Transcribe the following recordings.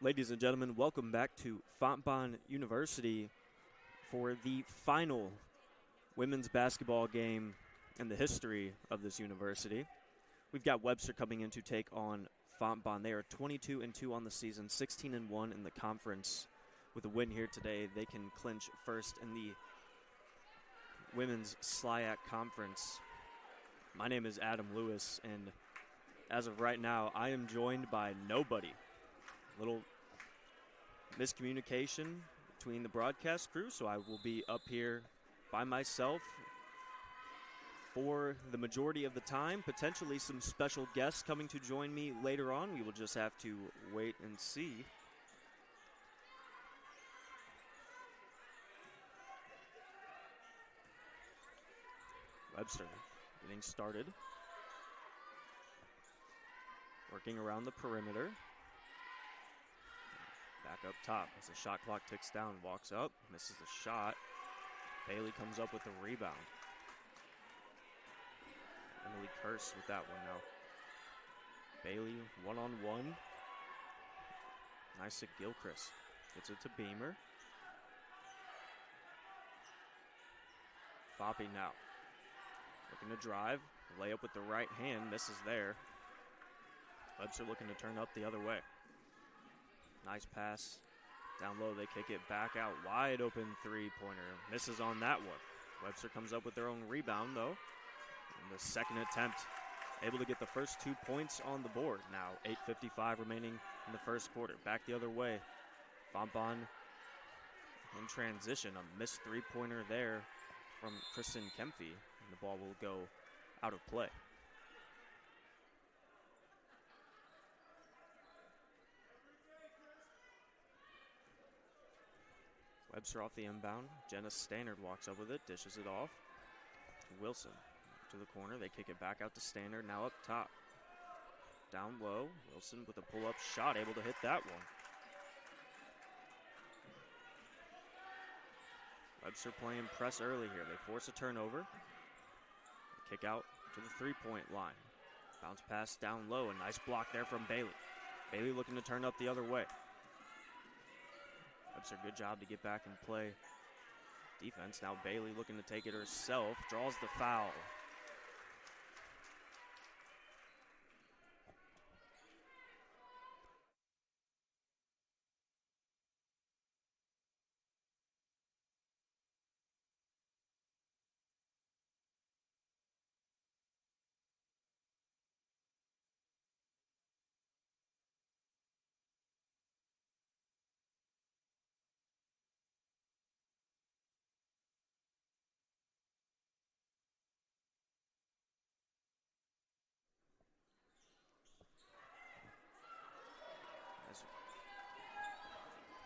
Ladies and gentlemen, welcome back to Fontbonne University for the final women's basketball game in the history of this university. We've got Webster coming in to take on Fontbonne. They are 22-2 on the season, 16-1 in the conference. With a win here today, they can clinch first in the women's SLIAC conference. My name is Adam Lewis, and as of right now, I am joined by nobody. Little miscommunication between the broadcast crew, so I will be up here by myself for the majority of the time. Potentially some special guests coming to join me later on. We will just have to wait and see. Webster getting started. Working around the perimeter. Back up top as the shot clock ticks down. Walks up, misses the shot. Bailey comes up with the rebound. Emily Curse with that one now. Bailey one-on-one. Nice to Gilchrist. Gets it to Beamer. Foppy now. Looking to drive. Layup with the right hand. Misses there. Webster looking to turn up the other way. Nice pass. Down low, they kick it back out. Wide open three-pointer. Misses on that one. Webster comes up with their own rebound, though. And the second attempt, able to get the first 2 points on the board. Now 8:55 remaining in the first quarter. Back the other way. Fontbonne in transition. A missed three-pointer there from Kristen Kempfe. And the ball will go out of play. Webster off the inbound. Jenna Stannard walks up with it, dishes it off. Wilson to the corner. They kick it back out to Stannard, now up top. Down low. Wilson with a pull-up shot, able to hit that one. Webster playing press early here. They force a turnover. They kick out to the three-point line. Bounce pass down low. A nice block there from Bailey. Bailey looking to turn up the other way. Webster, good job to get back and play defense. Now Bailey looking to take it herself. Draws the foul.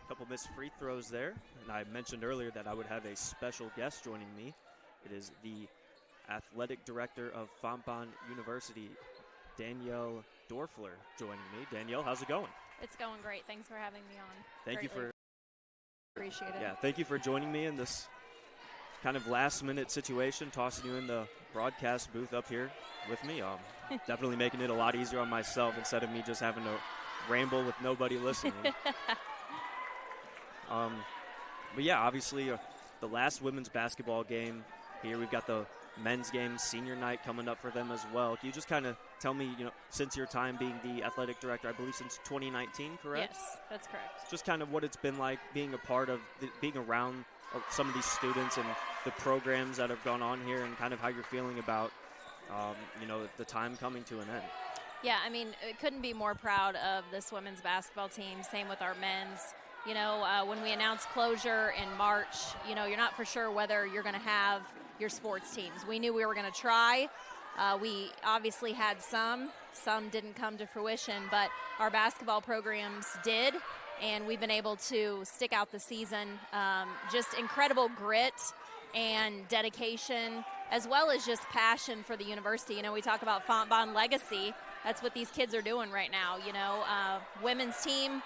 Couple missed free throws there, and I mentioned earlier that I would have a special guest joining me. It is the athletic director of Fontbonne University, Danielle Dorfler, joining me. Danielle, how's it going? It's going great. Thanks for having me on. Thank you for appreciate it. Yeah, thank you for joining me in this kind of last-minute situation, tossing you in the broadcast booth up here with me. Definitely making it a lot easier on myself instead of me just having to ramble with nobody listening. But yeah, obviously the last women's basketball game here. We've got the men's game, senior night coming up for them as well. Can you just kind of tell me, since your time being the athletic director, I believe since 2019, correct? Yes, that's correct. Just kind of what it's been like being a part of, being around some of these students and the programs that have gone on here, and kind of how you're feeling about, the time coming to an end. Yeah, I mean, couldn't be more proud of this women's basketball team. Same with our men's. When we announced closure in March, you're not for sure whether you're going to have your sports teams. We knew we were going to try. We obviously had some didn't come to fruition, but our basketball programs did, and we've been able to stick out the season. Just incredible grit and dedication, as well as just passion for the university. We talk about Fontbonne legacy. That's what these kids are doing right now. Women's team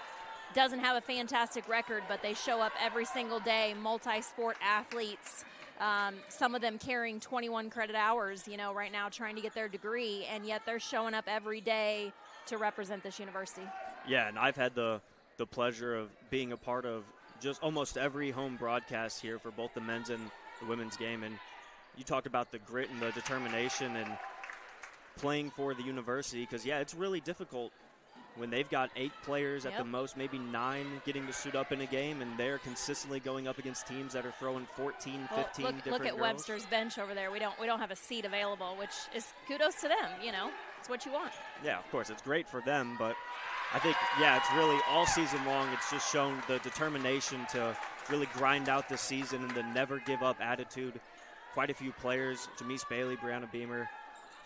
doesn't have a fantastic record, but they show up every single day, multi-sport athletes, some of them carrying 21 credit hours, right now trying to get their degree, and yet they're showing up every day to represent this university. Yeah, and I've had the the pleasure of being a part of just almost every home broadcast here for both the men's and the women's game. And you talked about the grit and the determination and playing for the university, because, yeah, it's really difficult when they've got 8 players at the most, maybe 9 getting to suit up in a game, and they're consistently going up against teams that are throwing 14, 15 different look at girls. Webster's bench over there. We don't have a seat available, which is kudos to them. It's what you want. Yeah, of course, it's great for them, but I think, yeah, it's really all season long. It's just shown the determination to really grind out the season and the never give up attitude. Quite a few players, Jamise Bailey, Brianna Beamer,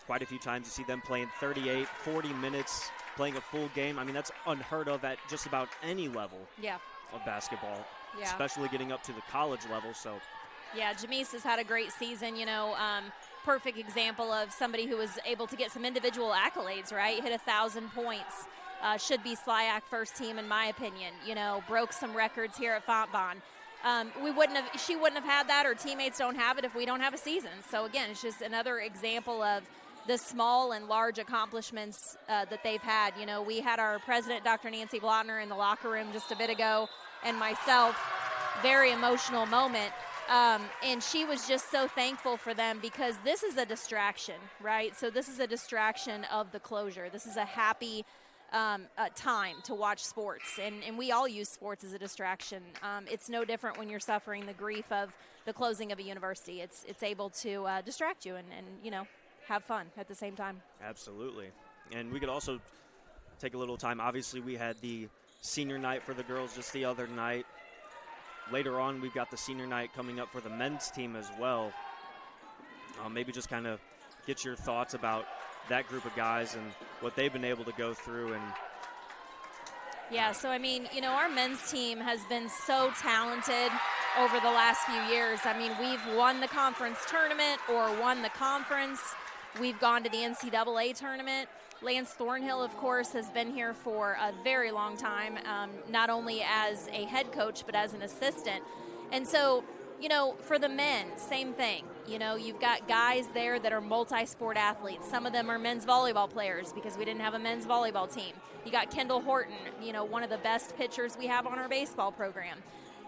quite a few times you see them playing 38, 40 minutes, playing a full game. I mean, that's unheard of at just about any level of basketball, especially getting up to the college level. So, yeah, Jamise has had a great season, perfect example of somebody who was able to get some individual accolades, right? Hit 1,000 points. Should be SLIAC first team, in my opinion. Broke some records here at Fontbonne. She wouldn't have had that, or teammates don't have it if we don't have a season. So, again, it's just another example of the small and large accomplishments that they've had. We had our president, Dr. Nancy Blotner, in the locker room just a bit ago, and myself, very emotional moment. And she was just so thankful for them, because this is a distraction, right? So this is a distraction of the closure. This is a happy time to watch sports, and we all use sports as a distraction. It's no different when you're suffering the grief of the closing of a university. It's able to distract you and have fun at the same time. Absolutely. And we could also take a little time. Obviously, we had the senior night for the girls just the other night. Later on, we've got the senior night coming up for the men's team as well. Maybe just kind of get your thoughts about that group of guys and what they've been able to go through. And yeah, so I mean, our men's team has been so talented over the last few years. I mean, we've won the conference tournament or won the conference. We've gone to the NCAA tournament. Lance Thornhill, of course, has been here for a very long time, not only as a head coach but as an assistant. And so, for the men, same thing. You've got guys there that are multi-sport athletes. Some of them are men's volleyball players because we didn't have a men's volleyball team. You got Kendall Horton, one of the best pitchers we have on our baseball program.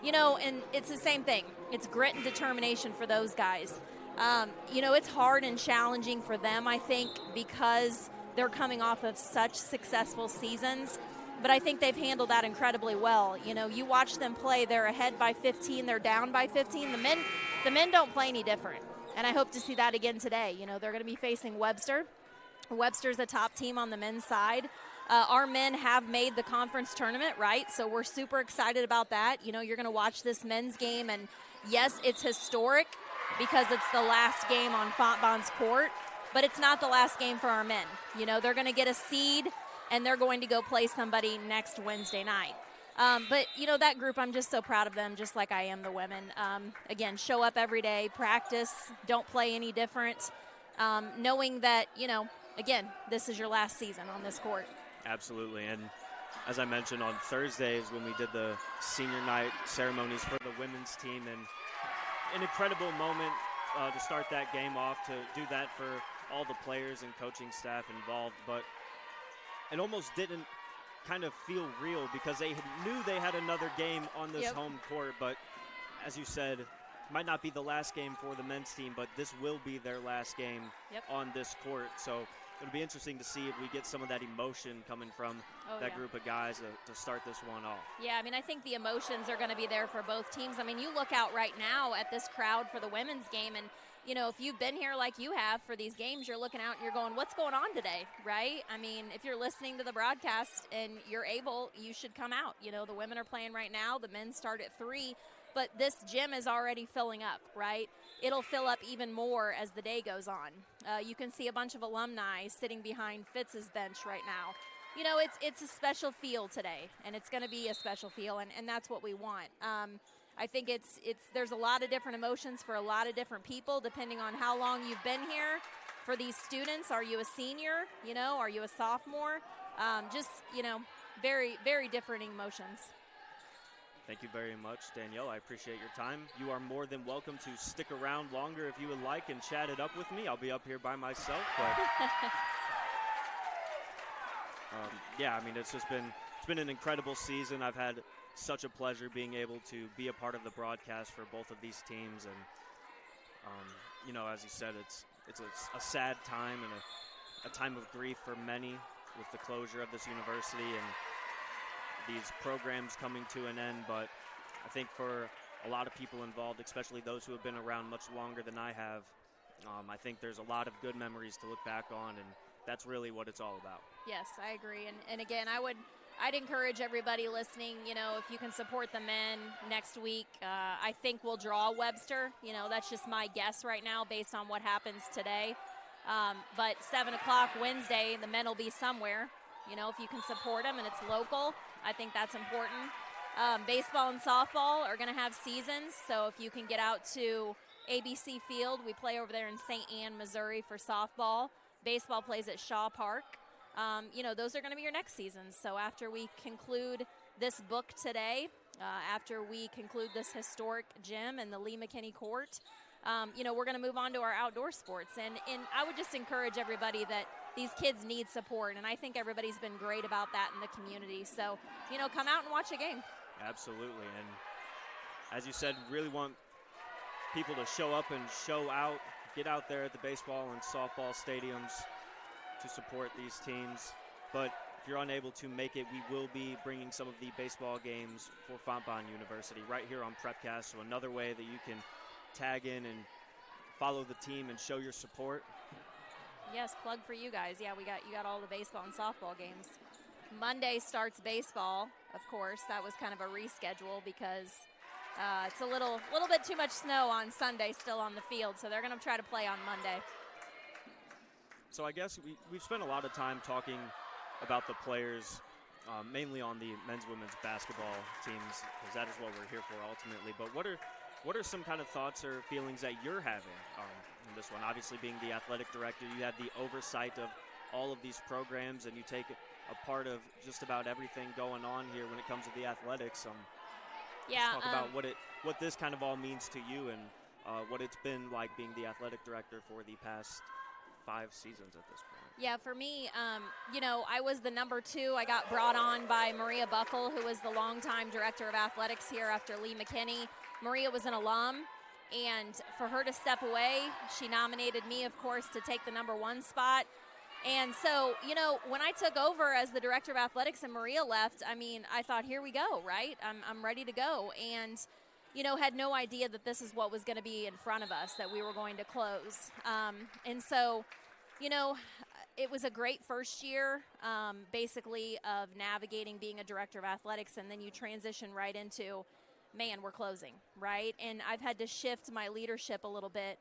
And it's the same thing. It's grit and determination for those guys. It's hard and challenging for them, I think, because they're coming off of such successful seasons. But I think they've handled that incredibly well. You watch them play, they're ahead by 15, they're down by 15. The men don't play any different. And I hope to see that again today. They're going to be facing Webster. Webster's a top team on the men's side. Our men have made the conference tournament, right? So we're super excited about that. You're going to watch this men's game, and yes, it's historic because it's the last game on Fontbonne's court, but it's not the last game for our men. They're going to get a seed, and they're going to go play somebody next Wednesday night. But, that group, I'm just so proud of them, just like I am the women. Again, show up every day, practice, don't play any different, knowing that, again, this is your last season on this court. Absolutely. And as I mentioned, on Thursdays when we did the senior night ceremonies for the women's team, and an incredible moment to start that game off, to do that for all the players and coaching staff involved. But it almost didn't kind of feel real because they knew they had another game on this home court. But as you said, might not be the last game for the men's team, but this will be their last game on this court. So it'll be interesting to see if we get some of that emotion coming from that group of guys to start this one off. Yeah, I mean, I think the emotions are going to be there for both teams. I mean, you look out right now at this crowd for the women's game, and, if you've been here like you have for these games, you're looking out and you're going, what's going on today, right? I mean, if you're listening to the broadcast and you're able, you should come out. The women are playing right now. The men start at 3. But this gym is already filling up, right? It'll fill up even more as the day goes on. You can see a bunch of alumni sitting behind Fitz's bench right now. It's a special feel today, and it's going to be a special feel, and that's what we want. I think there's a lot of different emotions for a lot of different people, depending on how long you've been here. For these students, are you a senior? Are you a sophomore? Very, very different emotions. Thank you very much, Danielle. I appreciate your time. You are more than welcome to stick around longer if you would like and chat it up with me. I'll be up here by myself. But yeah, I mean, it's just been it's been an incredible season. I've had such a pleasure being able to be a part of the broadcast for both of these teams. And, as you said, it's a sad time and a time of grief for many with the closure of this university and these programs coming to an end. But I think for a lot of people involved, especially those who have been around much longer than I have, I think there's a lot of good memories to look back on, and that's really what it's all about. Yes, I agree. And again, I'd encourage everybody listening, if you can support the men next week, I think we'll draw Webster. That's just my guess right now based on what happens today. But 7 o'clock Wednesday, the men will be somewhere. If you can support them and it's local, I think that's important. Baseball and softball are going to have seasons, so if you can get out to ABC Field, we play over there in St. Anne, Missouri for softball. Baseball plays at Shaw Park. Those are going to be your next seasons. So after we conclude this book today, after we conclude this historic gym and the Lee McKinney Court, we're going to move on to our outdoor sports. And I would just encourage everybody that these kids need support, and I think everybody's been great about that in the community. So, come out and watch a game. Absolutely. And as you said, really want people to show up and show out, get out there at the baseball and softball stadiums to support these teams. But if you're unable to make it, we will be bringing some of the baseball games for Fontbonne University right here on Prepcast. So another way that you can tag in and follow the team and show your support. Yes, plug for you guys. Yeah, you got all the baseball and softball games. Monday starts baseball, of course. That was kind of a reschedule because it's a little bit too much snow on Sunday still on the field, so they're going to try to play on Monday. So I guess we've spent a lot of time talking about the players, mainly on the men's, women's basketball teams, because that is what we're here for ultimately. But what are some kind of thoughts or feelings that you're having in this one? Obviously, being the athletic director, you have the oversight of all of these programs, and you take a part of just about everything going on here when it comes to the athletics. Let's talk about what this kind of all means to you and what it's been like being the athletic director for the past 5 seasons at this point. Yeah, for me, I was the number 2. I got brought on by Maria Buckle, who was the longtime director of athletics here after Lee McKinney. Maria was an alum, and for her to step away, she nominated me, of course, to take the number 1 spot. And so, when I took over as the director of athletics and Maria left, I thought, here we go, right? I'm ready to go. And, had no idea that this is what was going to be in front of us, that we were going to close. And so, it was a great first year, basically, of navigating being a director of athletics, and then you transition right into, man, we're closing, right? And I've had to shift my leadership a little bit.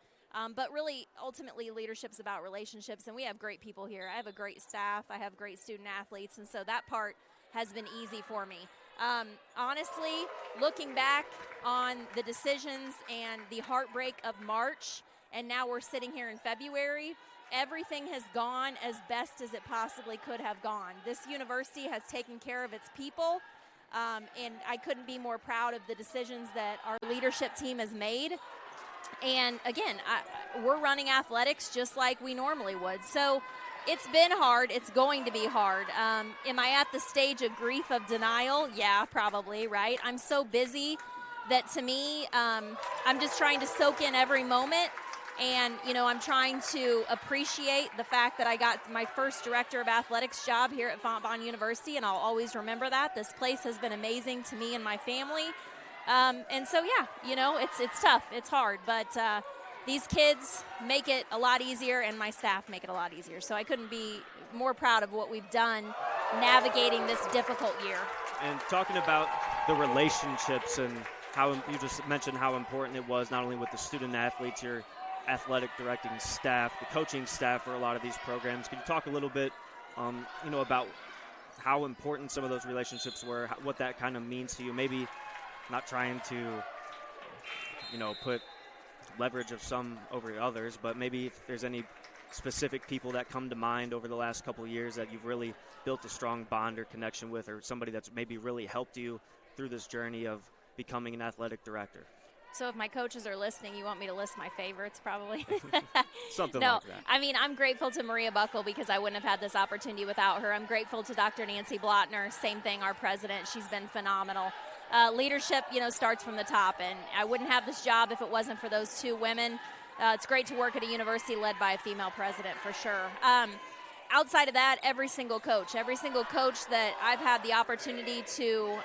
But really, ultimately, leadership's about relationships, and we have great people here. I have a great staff. I have great student athletes, and so that part has been easy for me. Honestly, looking back on the decisions and the heartbreak of March, and now we're sitting here in February, everything has gone as best as it possibly could have gone. This university has taken care of its people, and I couldn't be more proud of the decisions that our leadership team has made. And again, we're running athletics just like we normally would. So it's been hard. It's going to be hard. Am I at the stage of grief of denial? Yeah, probably, right? I'm so busy that to me, I'm just trying to soak in every moment. And, I'm trying to appreciate the fact that I got my first director of athletics job here at Fontbonne University, and I'll always remember that. This place has been amazing to me and my family. And so, it's tough. It's hard. But these kids make it a lot easier, and my staff make it a lot easier. So I couldn't be more proud of what we've done navigating this difficult year. And talking about the relationships and how you just mentioned how important it was, not only with the student athletes, your athletic directing staff, the coaching staff for a lot of these programs. Can you talk a little bit, about how important some of those relationships were, what that kind of means to you? Maybe not trying to, put leverage of some over others, but maybe if there's any specific people that come to mind over the last couple of years that you've really built a strong bond or connection with, or somebody that's maybe really helped you through this journey of becoming an athletic director. So if my coaches are listening, you want me to list my favorites probably? Something No, like that. I mean, I'm grateful to Maria Buckle because I wouldn't have had this opportunity without her. I'm grateful to Dr. Nancy Blotner, same thing, our president. She's been phenomenal. Leadership, starts from the top, and I wouldn't have this job if it wasn't for those two women. It's great to work at a university led by a female president for sure. Outside of that, every single coach that I've had the opportunity to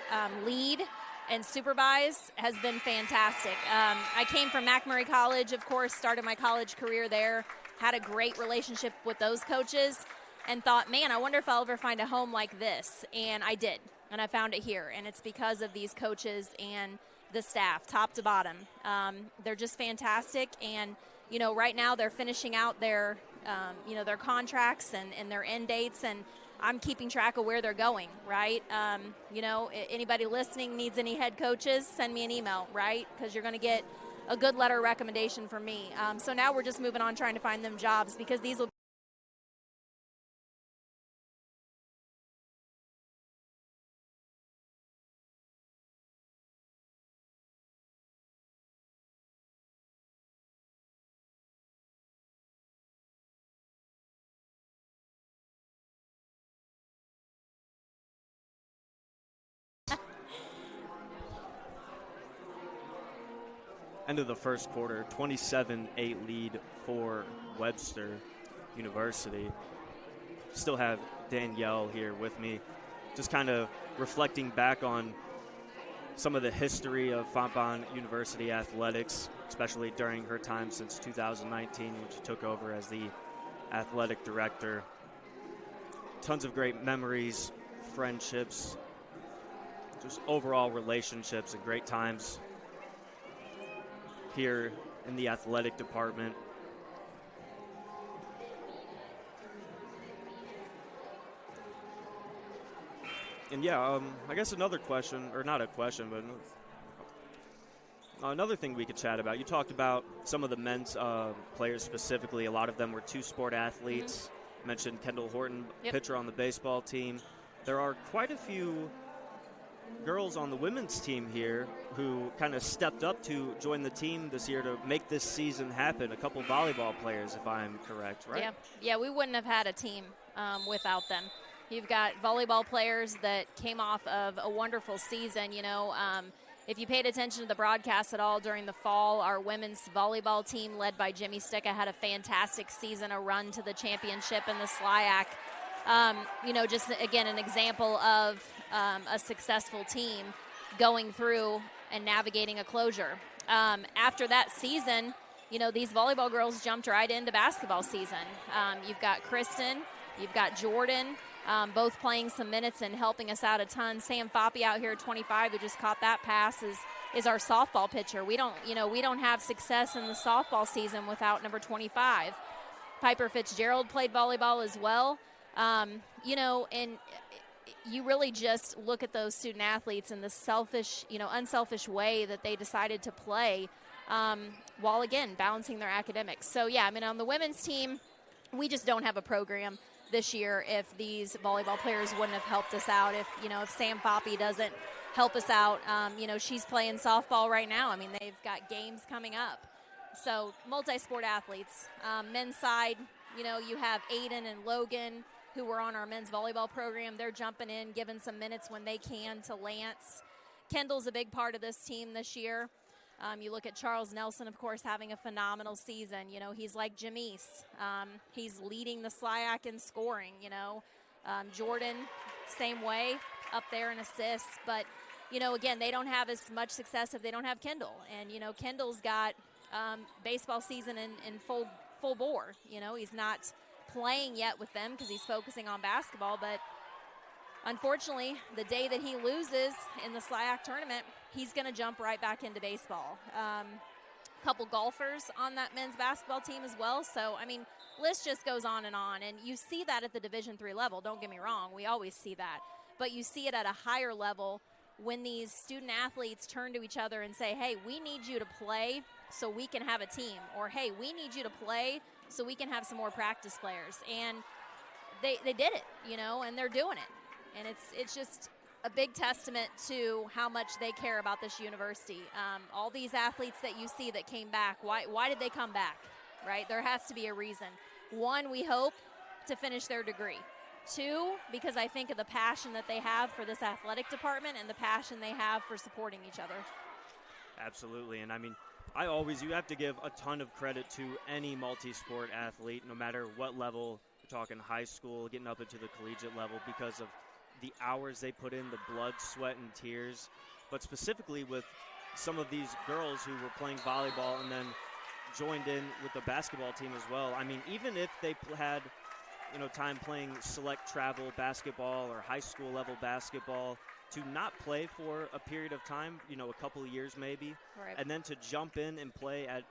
lead and supervise has been fantastic. I came from McMurray College, of course, started my college career there, had a great relationship with those coaches, and thought, man, I wonder if I'll ever find a home like this. And I did, and I found it here. And it's because of these coaches and the staff, top to bottom. They're just fantastic. And, right now they're finishing out their contracts and their end dates, and I'm keeping track of where they're going, right? Anybody listening needs any head coaches, send me an email, right? Because you're going to get a good letter of recommendation from me. So now we're just moving on trying to find them jobs because these will End of the first quarter, 27-8 lead for Webster University. Still have Danielle here with me, just kind of reflecting back on some of the history of Fontbonne University athletics, especially during her time since 2019 when she took over as the athletic director. Tons of great memories, friendships, just overall relationships and great times here in the athletic department. And yeah, I guess another question, or not a question, but another thing we could chat about. You talked about some of the men's players specifically. A lot of them were two-sport athletes. Mm-hmm. Mentioned Kendall Horton, yep. Pitcher on the baseball team. There are quite a few girls on the women's team here who kind of stepped up to join the team this year to make this season happen. A couple volleyball players, if I'm correct, right? Yeah, we wouldn't have had a team without them. You've got volleyball players that came off of a wonderful season. If you paid attention to the broadcast at all during the fall, our women's volleyball team led by Jimmy Sticka had a fantastic season, a run to the championship in the SLIAC. Just, again, an example of a successful team going through and navigating a closure. After that season, these volleyball girls jumped right into basketball season. You've got Kristen, you've got Jordan, both playing some minutes and helping us out a ton. Sam Foppe out here at 25, who just caught that pass, is our softball pitcher. We don't have success in the softball season without number 25. Piper Fitzgerald played volleyball as well. And you really just look at those student athletes in the unselfish way that they decided to play while, again, balancing their academics. So, yeah, on the women's team, we just don't have a program this year if these volleyball players wouldn't have helped us out. If Sam Foppe doesn't help us out, she's playing softball right now. They've got games coming up. So, multi-sport athletes. Men's side, you have Aiden and Logan, who were on our men's volleyball program. They're jumping in, giving some minutes when they can to Lance. Kendall's a big part of this team this year. You look at Charles Nelson, of course, having a phenomenal season. He's like Jamise. He's leading the SLIAC in scoring, Jordan, same way, up there in assists. But, again, they don't have as much success if they don't have Kendall. And, Kendall's got baseball season in full bore. He's not playing yet with them because he's focusing on basketball, but unfortunately the day that he loses in the SLIAC tournament, he's going to jump right back into baseball. A couple golfers on that men's basketball team as well. So list just goes on, and you see that at the Division III level. Don't get me wrong, we always see that, but you see it at a higher level when these student athletes turn to each other and say, hey, we need you to play so we can have a team, or hey, we need you to play so we can have some more practice players. And they did it, and they're doing it. And it's just a big testament to how much they care about this university. All these athletes that you see that came back, why did they come back, right? There has to be a reason. One, we hope to finish their degree. Two, because I think of the passion that they have for this athletic department and the passion they have for supporting each other. Absolutely, and I mean, you have to give a ton of credit to any multi-sport athlete, no matter what level. We're talking high school, getting up into the collegiate level, because of the hours they put in, the blood, sweat, and tears. But specifically with some of these girls who were playing volleyball and then joined in with the basketball team as well. I mean, even if they had time playing select travel basketball or high school level basketball, to not play for a period of time, a couple of years maybe, right, and then to jump in and play at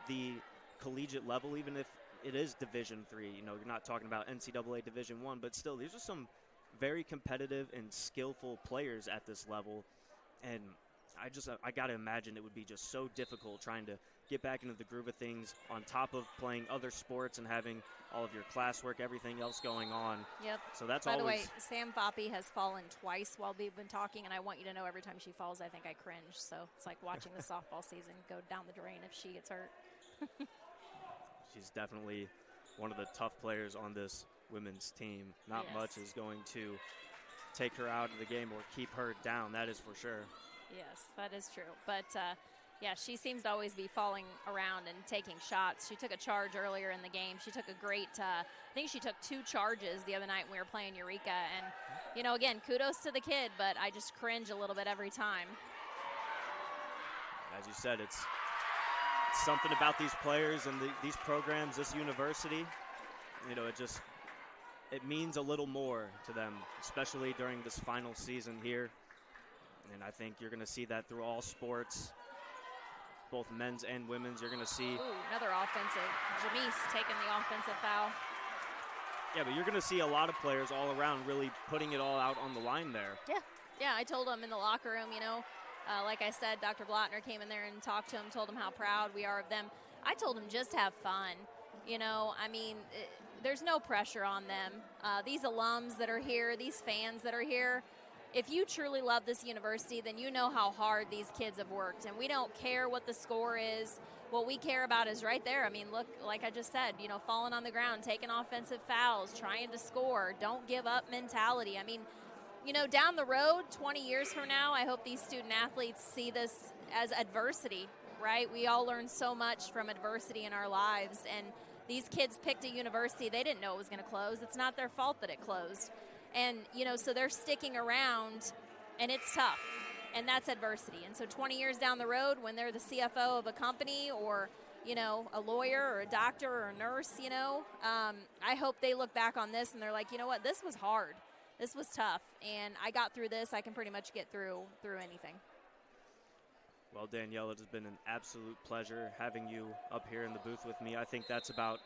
the collegiate level, even if it is Division III. You're not talking about NCAA Division I, but still, these are some very competitive and skillful players at this level, and I got to imagine it would be just so difficult trying to get back into the groove of things on top of playing other sports and having all of your classwork, everything else going on. Yep. So that's By always. By the way, Sam Foppe has fallen twice while we've been talking, and I want you to know every time she falls, I think I cringe. So it's like watching the softball season go down the drain if she gets hurt. She's definitely one of the tough players on this women's team. Not Yes. much is going to take her out of the game or keep her down, that is for sure. Yes, that is true. But, yeah, she seems to always be falling around and taking shots. She took a charge earlier in the game. She took a great, I think she took 2 charges the other night when we were playing Eureka. And, again, kudos to the kid, but I just cringe a little bit every time. As you said, it's something about these players and these programs, this university. It means a little more to them, especially during this final season here. And I think you're going to see that through all sports, both men's and women's. You're going to see. Ooh, another offensive. Jamise taking the offensive foul. Yeah, but you're going to see a lot of players all around really putting it all out on the line there. Yeah, I told them in the locker room, like I said, Dr. Blotner came in there and talked to him, told him how proud we are of them. I told him just have fun. There's no pressure on them. These alums that are here, these fans that are here, if you truly love this university, then you know how hard these kids have worked. And we don't care what the score is. What we care about is right there. Look, like I just said, falling on the ground, taking offensive fouls, trying to score, don't give up mentality. Down the road, 20 years from now, I hope these student athletes see this as adversity, right? We all learn so much from adversity in our lives. And these kids picked a university. They didn't know it was going to close. It's not their fault that it closed. And, so they're sticking around, and it's tough, and that's adversity. And so 20 years down the road, when they're the CFO of a company or, a lawyer or a doctor or a nurse, I hope they look back on this and they're like, you know what, this was hard. This was tough, and I got through this. I can pretty much get through anything. Well, Danielle, it has been an absolute pleasure having you up here in the booth with me. I think that's about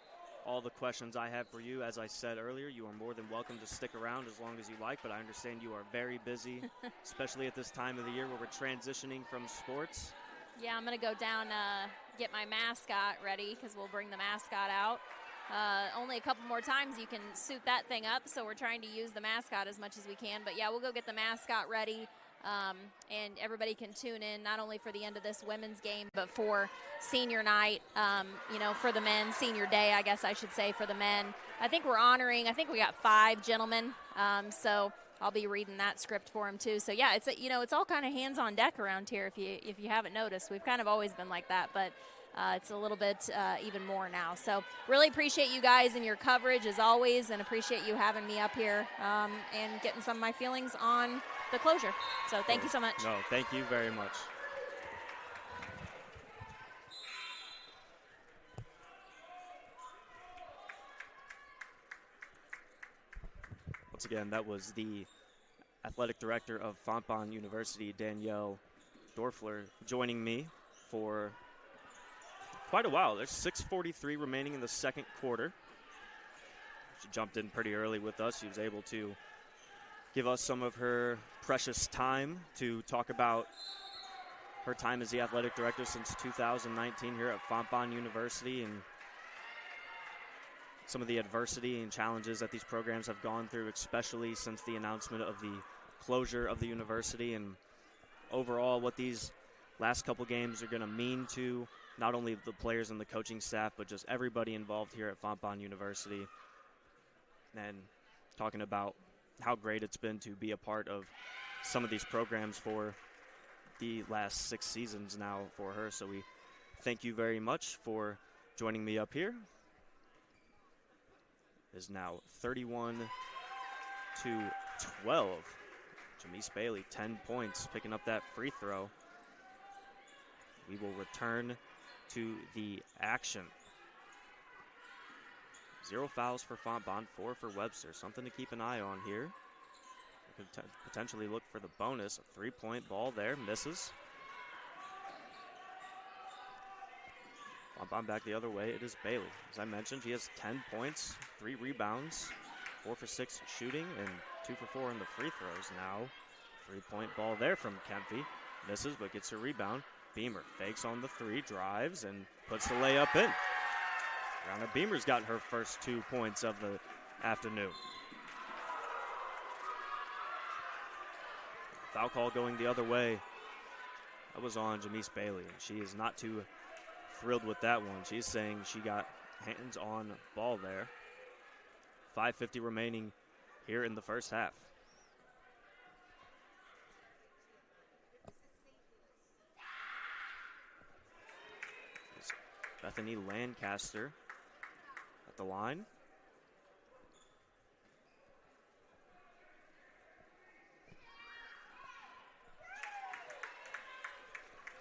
all the questions I have for you. As I said earlier, you are more than welcome to stick around as long as you like, but I understand you are very busy, especially at this time of the year where we're transitioning from sports. Yeah, I'm going to go down, get my mascot ready because we'll bring the mascot out. Only a couple more times you can suit that thing up, so we're trying to use the mascot as much as we can. But, yeah, we'll go get the mascot ready, and everybody can tune in not only for the end of this women's game but for senior night, for the men, senior day, I guess I should say, for the men. I think we got 5 gentlemen, so I'll be reading that script for them too. So, yeah, it's all kind of hands on deck around here if you haven't noticed. We've kind of always been like that, but it's a little bit even more now. So really appreciate you guys and your coverage as always, and appreciate you having me up here and getting some of my feelings on the closure. So thank you so much. No, thank you very much. Once again, that was the athletic director of Fontbonne University, Danielle Dorfler, joining me for quite a while. There's 6:43 remaining in the second quarter. She jumped in pretty early with us. She was able to give us some of her precious time to talk about her time as the athletic director since 2019 here at Fontbonne University and some of the adversity and challenges that these programs have gone through, especially since the announcement of the closure of the university and overall what these last couple games are going to mean to not only the players and the coaching staff, but just everybody involved here at Fontbonne University. And talking about how great it's been to be a part of some of these programs for the last 6 seasons now for her. So we thank you very much for joining me up here. It is now 31-12. Jamise Bailey, 10 points, picking up that free throw. We will return to the action. 0 fouls for Fontbonne, 4 for Webster. Something to keep an eye on here. We could potentially look for the bonus. A 3-point ball there, misses. Fontbonne back the other way, it is Bailey. As I mentioned, she has 10 points, 3 rebounds, 4 for 6 shooting, and 2 for 4 in the free throws. Now, 3-point ball there from Kempfe. Misses, but gets her rebound. Beamer fakes on the 3, drives, and puts the layup in. Brianna Beamer's got her first 2 points of the afternoon. Foul call going the other way. That was on Jamise Bailey, and she is not too thrilled with that one. She's saying she got hands on ball there. 5:50 remaining here in the first half. It's Bethany Lancaster at the line.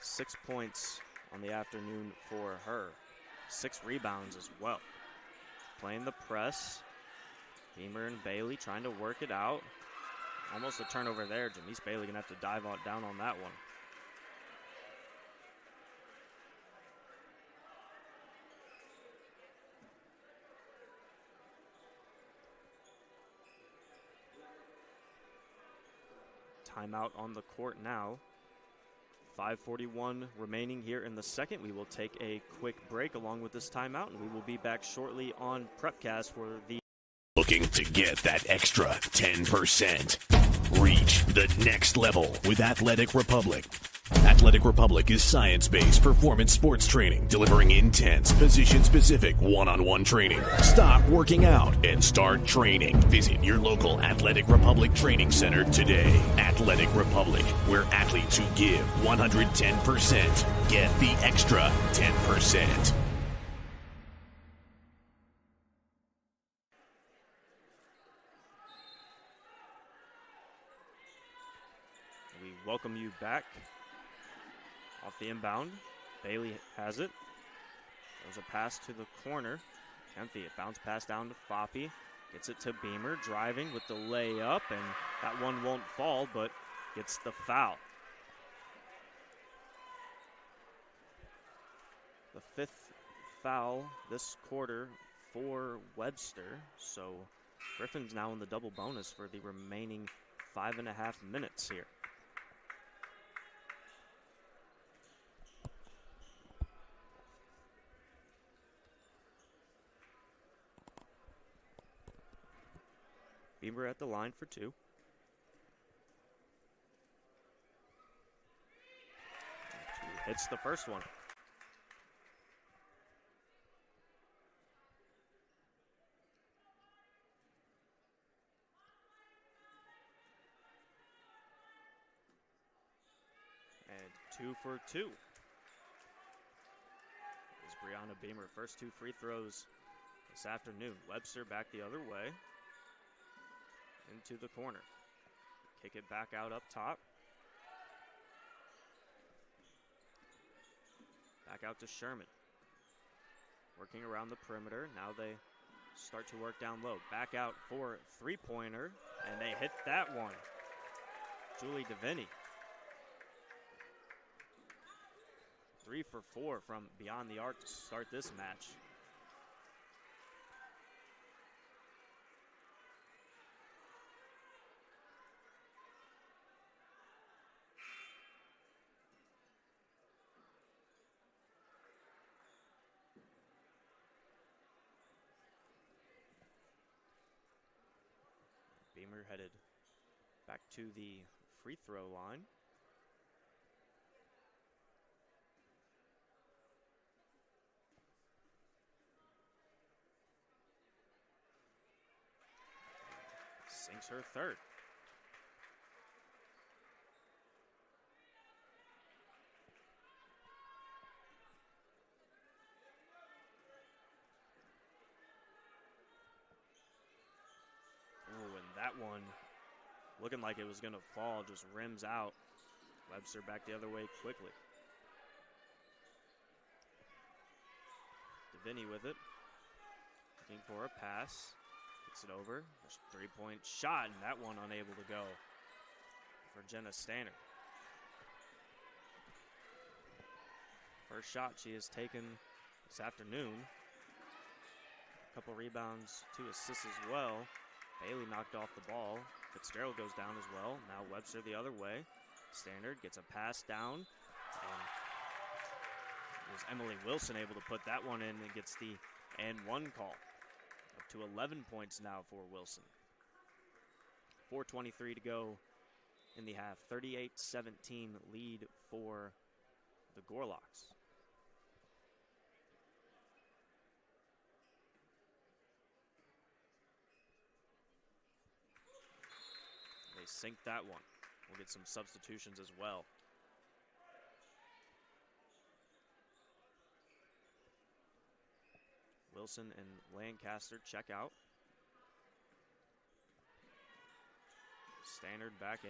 Six points on the afternoon for her. 6 rebounds as well. Playing the press. Beamer and Bailey trying to work it out. Almost a turnover there. Jamise Bailey gonna have to dive down on that one. Timeout on the court now. 5:41 remaining here in the second. We will take a quick break along with this timeout, and we will be back shortly on Prepcast for the... Looking to get that extra 10%. Reach the next level with Athletic Republic. Athletic Republic is science-based performance sports training, delivering intense, position-specific one-on-one training. Stop working out and start training. Visit your local Athletic Republic training center today. Athletic Republic, where athletes who give 110% get the extra 10%. We welcome you back. Off the inbound, Bailey has it. There's a pass to the corner. Kempfe, a bounce pass down to Foppe. Gets it to Beamer, driving with the layup, and that one won't fall, but gets the foul. The 5th foul this quarter for Webster, so Griffin's now in the double bonus for the remaining 5.5 minutes here. Beamer at the line for 2. Hits the first one. And 2 for 2. Is Brianna Beamer. First 2 free throws this afternoon. Webster back the other way. Into the corner. Kick it back out up top. Back out to Sherman. Working around the perimeter. Now they start to work down low. Back out for 3-pointer. And they hit that one. Julie DeVinny. 3 for 4 from beyond the arc to start this match. Beamer headed Back to the free throw line. Sinks her third. Oh, and that one, looking like it was going to fall, just rims out. Webster back the other way quickly. DeVinny with it. Looking for a pass. Gets it over. Three-point shot, and that one unable to go for Jenna Stanner. First shot she has taken this afternoon. A couple rebounds, 2 assists as well. Bailey knocked off the ball. Fitzgerald goes down as well. Now Webster the other way. Standard gets a pass down. And it was Emily Wilson able to put that one in and gets the and one call. Up to 11 points now for Wilson. 4:23 to go in the half. 38-17 lead for the Gorlocks. They sink that one. We'll get some substitutions as well. Wilson and Lancaster check out. Standard back in.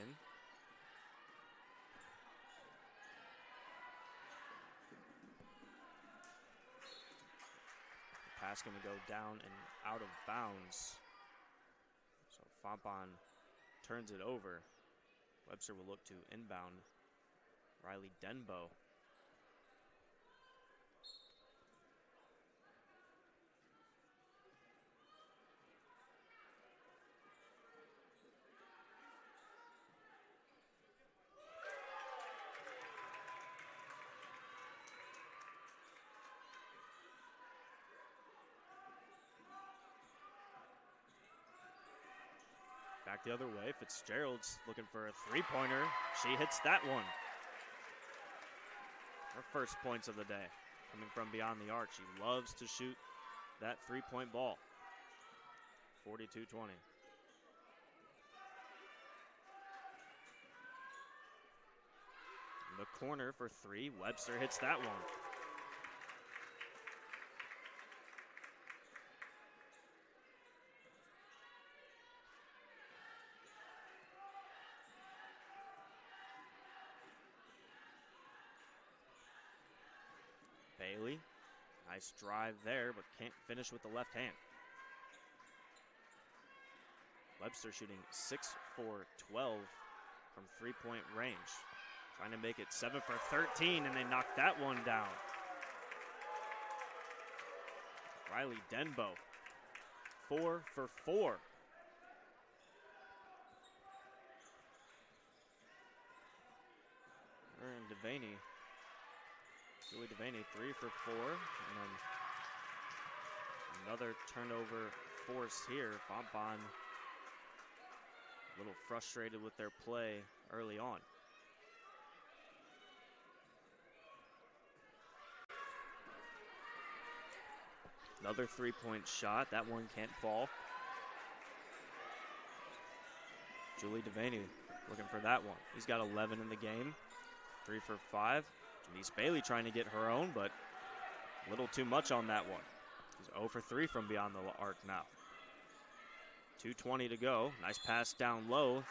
The pass going to go down and out of bounds. So Fontbonne turns it over. Webster will look to inbound Riley Denbo. Back the other way, Fitzgerald's looking for a three-pointer. She hits that one. Her first points of the day coming from beyond the arc. She loves to shoot that three-point ball. 42-20. In the corner for three, Webster hits that one. Bailey, nice drive there, but can't finish with the left hand. Webster shooting 6 for 12 from three-point range. Trying to make it 7 for 13, and they knock that one down. Riley Denbo, 4 for 4. Her and Devaney. Julie Devaney, 3 for 4, and then another turnover force here. Fontbonne a little frustrated with their play early on. Another three-point shot. That one can't fall. Julie Devaney looking for that one. He's got 11 in the game, 3 for 5. Denise Bailey trying to get her own, but a little too much on that one. He's 0 for 3 from beyond the arc now. 2:20 to go. Nice pass down low.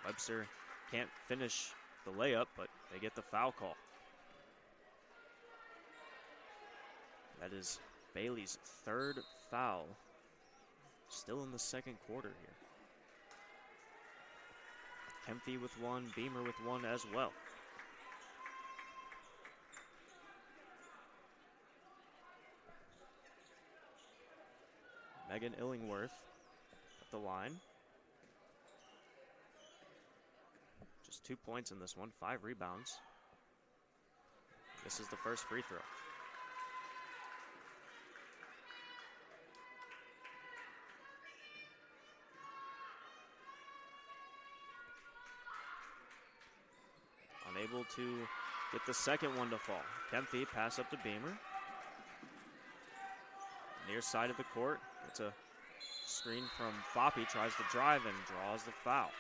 Webster can't finish the layup, but they get the foul call. That is Bailey's third foul. Still in the second quarter here. Kempfey with one, Beamer with one as well. Megan Illingworth at the line. Just 2 points in this one, 5 rebounds. This is the first free throw. to get the second one to fall. Kempfe pass up to Beamer. Near side of the court. It's a screen from Foppe, tries to drive and draws the foul.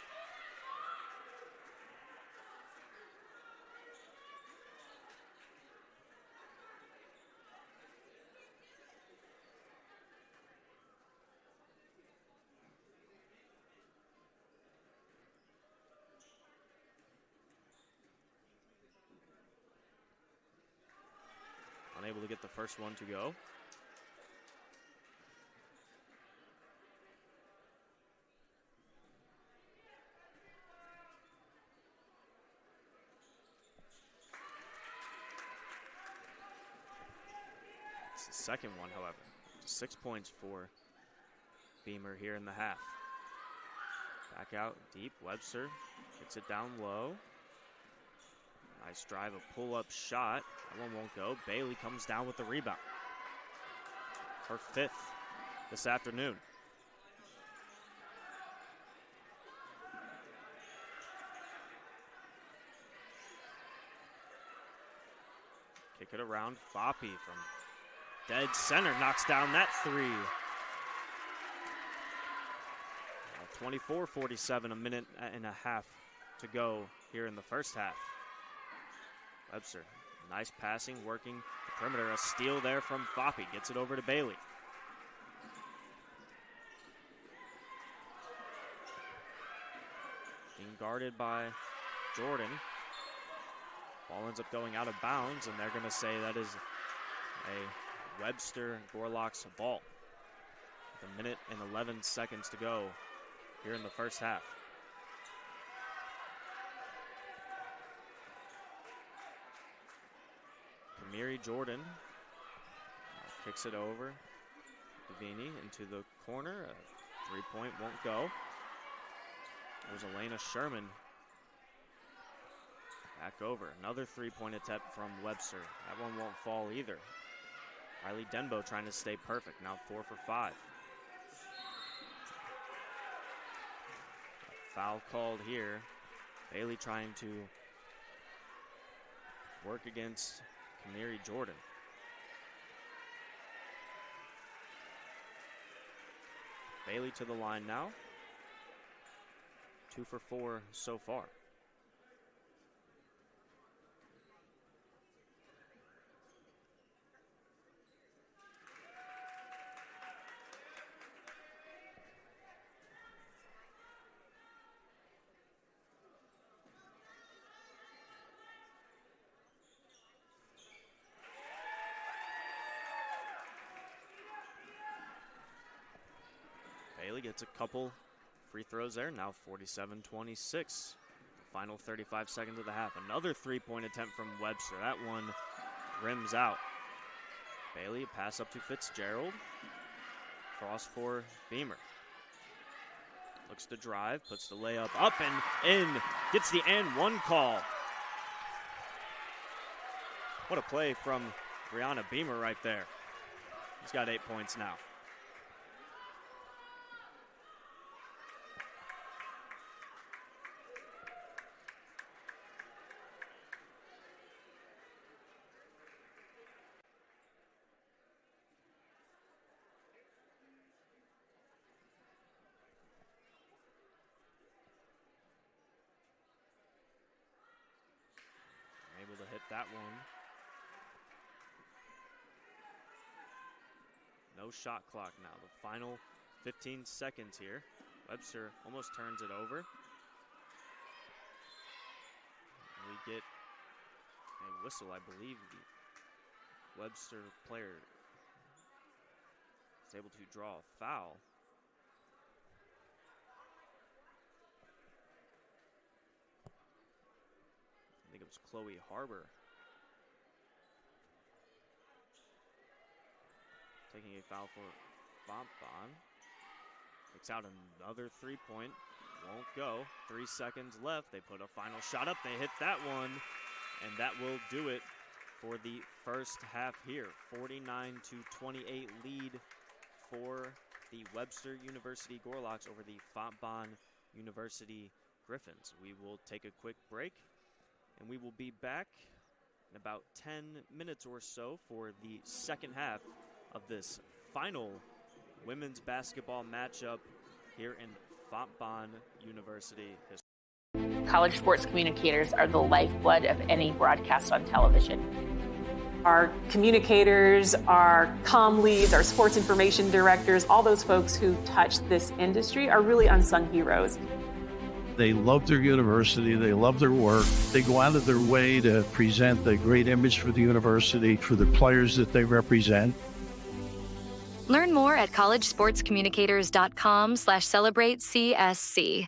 Unable to get the first one to go. It's the second one, however. 6 points for Beamer here in the half. Back out deep, Webster gets it down low. Nice drive, a pull-up shot. That one won't go. Bailey comes down with the rebound. Her 5th this afternoon. Kick it around. Foppe from dead center knocks down that 3. 24-47, a minute and a half to go here in the first half. Webster, nice passing, working the perimeter. A steal there from Foppe. Gets it over to Bailey. Being guarded by Jordan. Ball ends up going out of bounds, and they're going to say that is a Webster Gorlock's ball. With a minute and 11 seconds to go here in the first half. Kamiri Jordan kicks it over. Davini into the corner. A 3-point won't go. There's Elena Sherman. Back over. Another 3-point attempt from Webster. That one won't fall either. Riley Denbo trying to stay perfect. Now 4 for 5. Foul called here. Bailey trying to work against Kamiri Jordan. Bailey to the line now. 2 for 4 so far. Bailey gets a couple free throws there. Now 47-26. Final 35 seconds of the half. Another 3-point attempt from Webster. That one rims out. Bailey, pass up to Fitzgerald. Cross for Beamer. Looks to drive, puts the layup up and in. Gets the and one call. What a play from Brianna Beamer right there. He's got 8 points now. Able to hit that one. No shot clock now. The final 15 seconds here. Webster almost turns it over. We get a whistle, I believe. The Webster player is able to draw a foul. I think it was Chloe Harbor. Taking a foul for Fontbonne. Takes out another 3-point. Won't go. 3 seconds left. They put a final shot up. They hit that one. And that will do it for the first half here. 49-28 lead for the Webster University Gorlocks over the Fontbonne University Griffins. We will take a quick break. and we will be back in about 10 minutes or so for the second half of this final women's basketball matchup here in Fontbonne University. College sports communicators are the lifeblood of any broadcast on television. Our communicators, our comm leads, our sports information directors, all those folks who touch this industry are really unsung heroes. They love their university, they love their work. They go out of their way to present a great image for the university, for the players that they represent. Learn more at collegesportscommunicators.com/celebratecsc.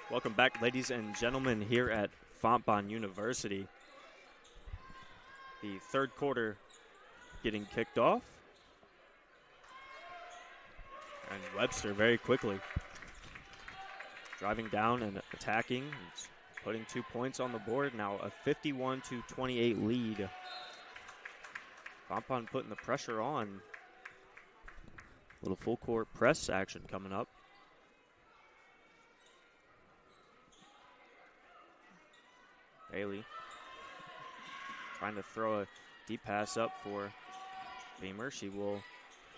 Welcome back, ladies and gentlemen, here at Fontbonne University. The third quarter getting kicked off. And Webster very quickly driving down and attacking, and putting 2 points on the board. Now a 51-28 lead. Fontbonne putting the pressure on. Little full court press action coming up. Bailey trying to throw a deep pass up for Beamer. She will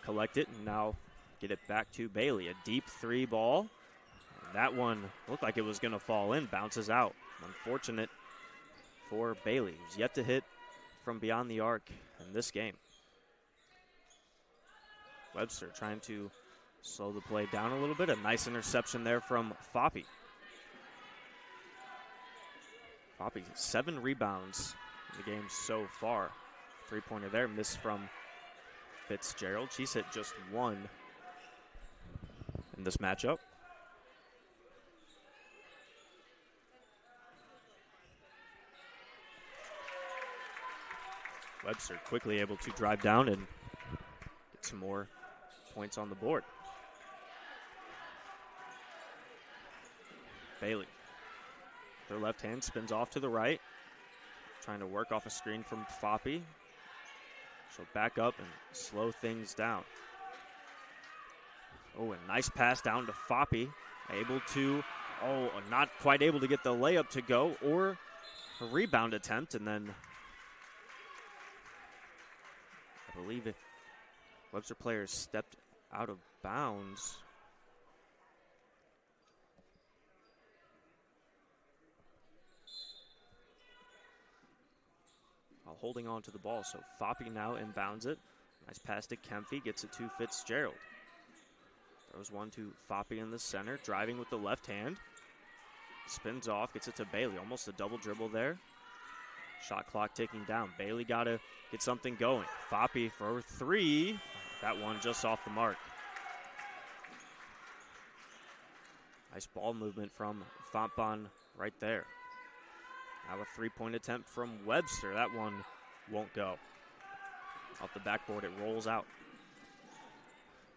collect it and now get it back to Bailey. A deep three ball. And that one looked like it was going to fall in. Bounces out. Unfortunate for Bailey, who's yet to hit from beyond the arc in this game. Webster trying to slow the play down a little bit. A nice interception there from Foppe. Foppe, 7 rebounds in the game so far. Three-pointer there, missed from Fitzgerald. She's hit just 1 in this matchup. Webster quickly able to drive down and get some more points on the board. Bailey. Their left hand spins off to the right, trying to work off a screen from Foppe. She'll back up and slow things down. Oh, a nice pass down to Foppe. Able to, not quite able to get the layup to go, or a rebound attempt, and then I believe it. Webster players stepped out of bounds. Holding on to the ball, so Foppe now inbounds it. Nice pass to Kemphy, gets it to Fitzgerald. Throws one to Foppe in the center, driving with the left hand. Spins off, gets it to Bailey, almost a double dribble there. Shot clock ticking down. Bailey got to get something going. Foppe for 3. That one just off the mark. Nice ball movement from Fontbonne right there. Now a 3-point attempt from Webster. That one won't go. Off the backboard, it rolls out.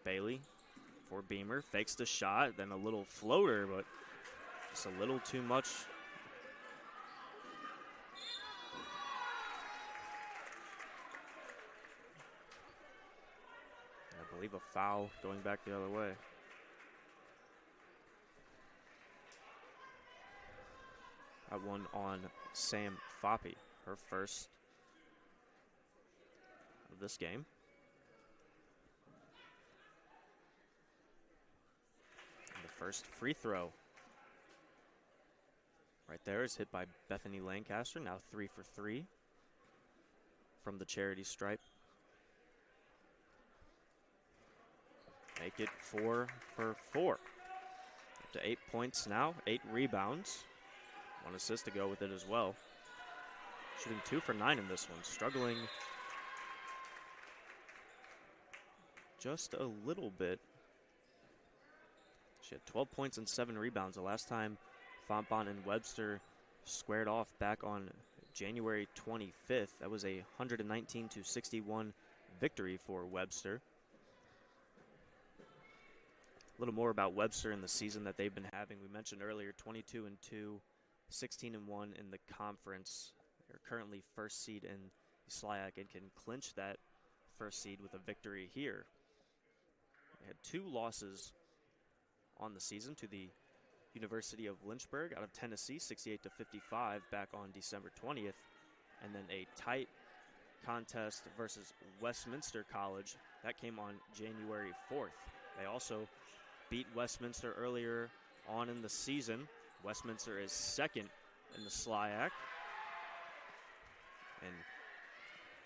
Bailey for Beamer. Fakes the shot, then a little floater, but just a little too much. I believe a foul going back the other way. That one on Sam Foppe, her first of this game. And the first free throw right there is hit by Bethany Lancaster, now 3 for 3 from the charity stripe. Make it 4 for 4. Up to 8 points now, 8 rebounds. 1 assist to go with it as well. Shooting 2 for 9 in this one. Struggling just a little bit. She had 12 points and 7 rebounds. The last time Fontbonne and Webster squared off back on January 25th. That was a 119-61 victory for Webster. A little more about Webster and the season that they've been having. We mentioned earlier 22-2. 16-1 in the conference. They're currently first seed in SLIAC and can clinch that first seed with a victory here. They had 2 losses on the season to the University of Lynchburg out of Tennessee, 68-55 back on December 20th, and then a tight contest versus Westminster College. That came on January 4th. They also beat Westminster earlier on in the season. Westminster is second in the SLIAC. And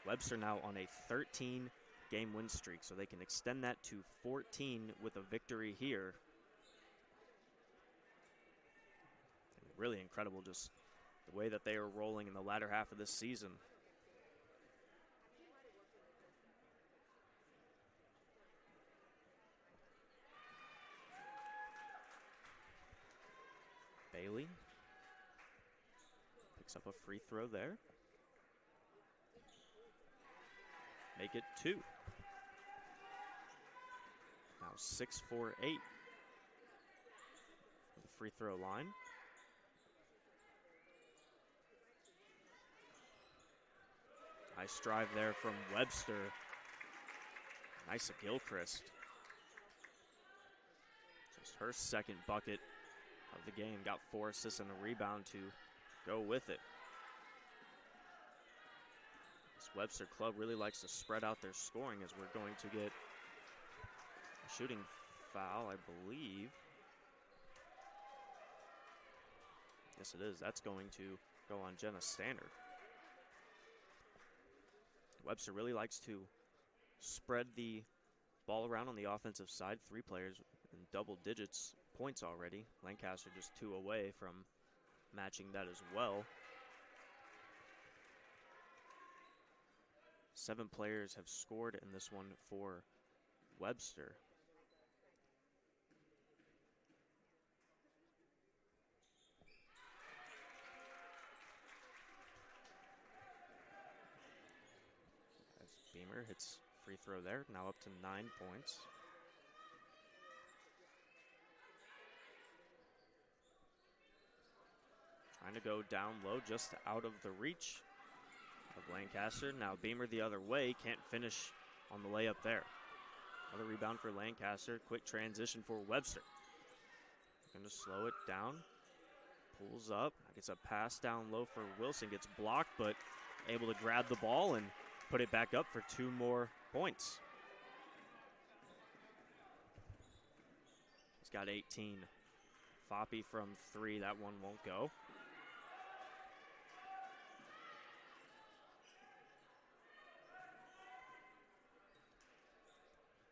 Webster now on a 13-game win streak, so they can extend that to 14 with a victory here. And really incredible just the way that they are rolling in the latter half of this season. Bailey picks up a free throw there. Make it 2. Now 6 for 8. The free throw line. Nice drive there from Webster. Nice of Gilchrist. Just her second bucket of the game. Got 4 assists and a rebound to go with it. This Webster club really likes to spread out their scoring, as we're going to get a shooting foul, I believe. Yes, it is. That's going to go on Jenna Standard. Webster really likes to spread the ball around on the offensive side. 3 players in double digits points already. Lancaster just 2 away from matching that as well. 7 players have scored in this one for Webster. As Beamer hits free throw there, now up to 9 points. Trying to go down low, just out of the reach of Lancaster. Now Beamer the other way, can't finish on the layup there. Another rebound for Lancaster. Quick transition for Webster. Going to slow it down. Pulls up. Gets a pass down low for Wilson. Gets blocked, but able to grab the ball and put it back up for 2 more points. He's got 18. Foppy from 3. That one won't go.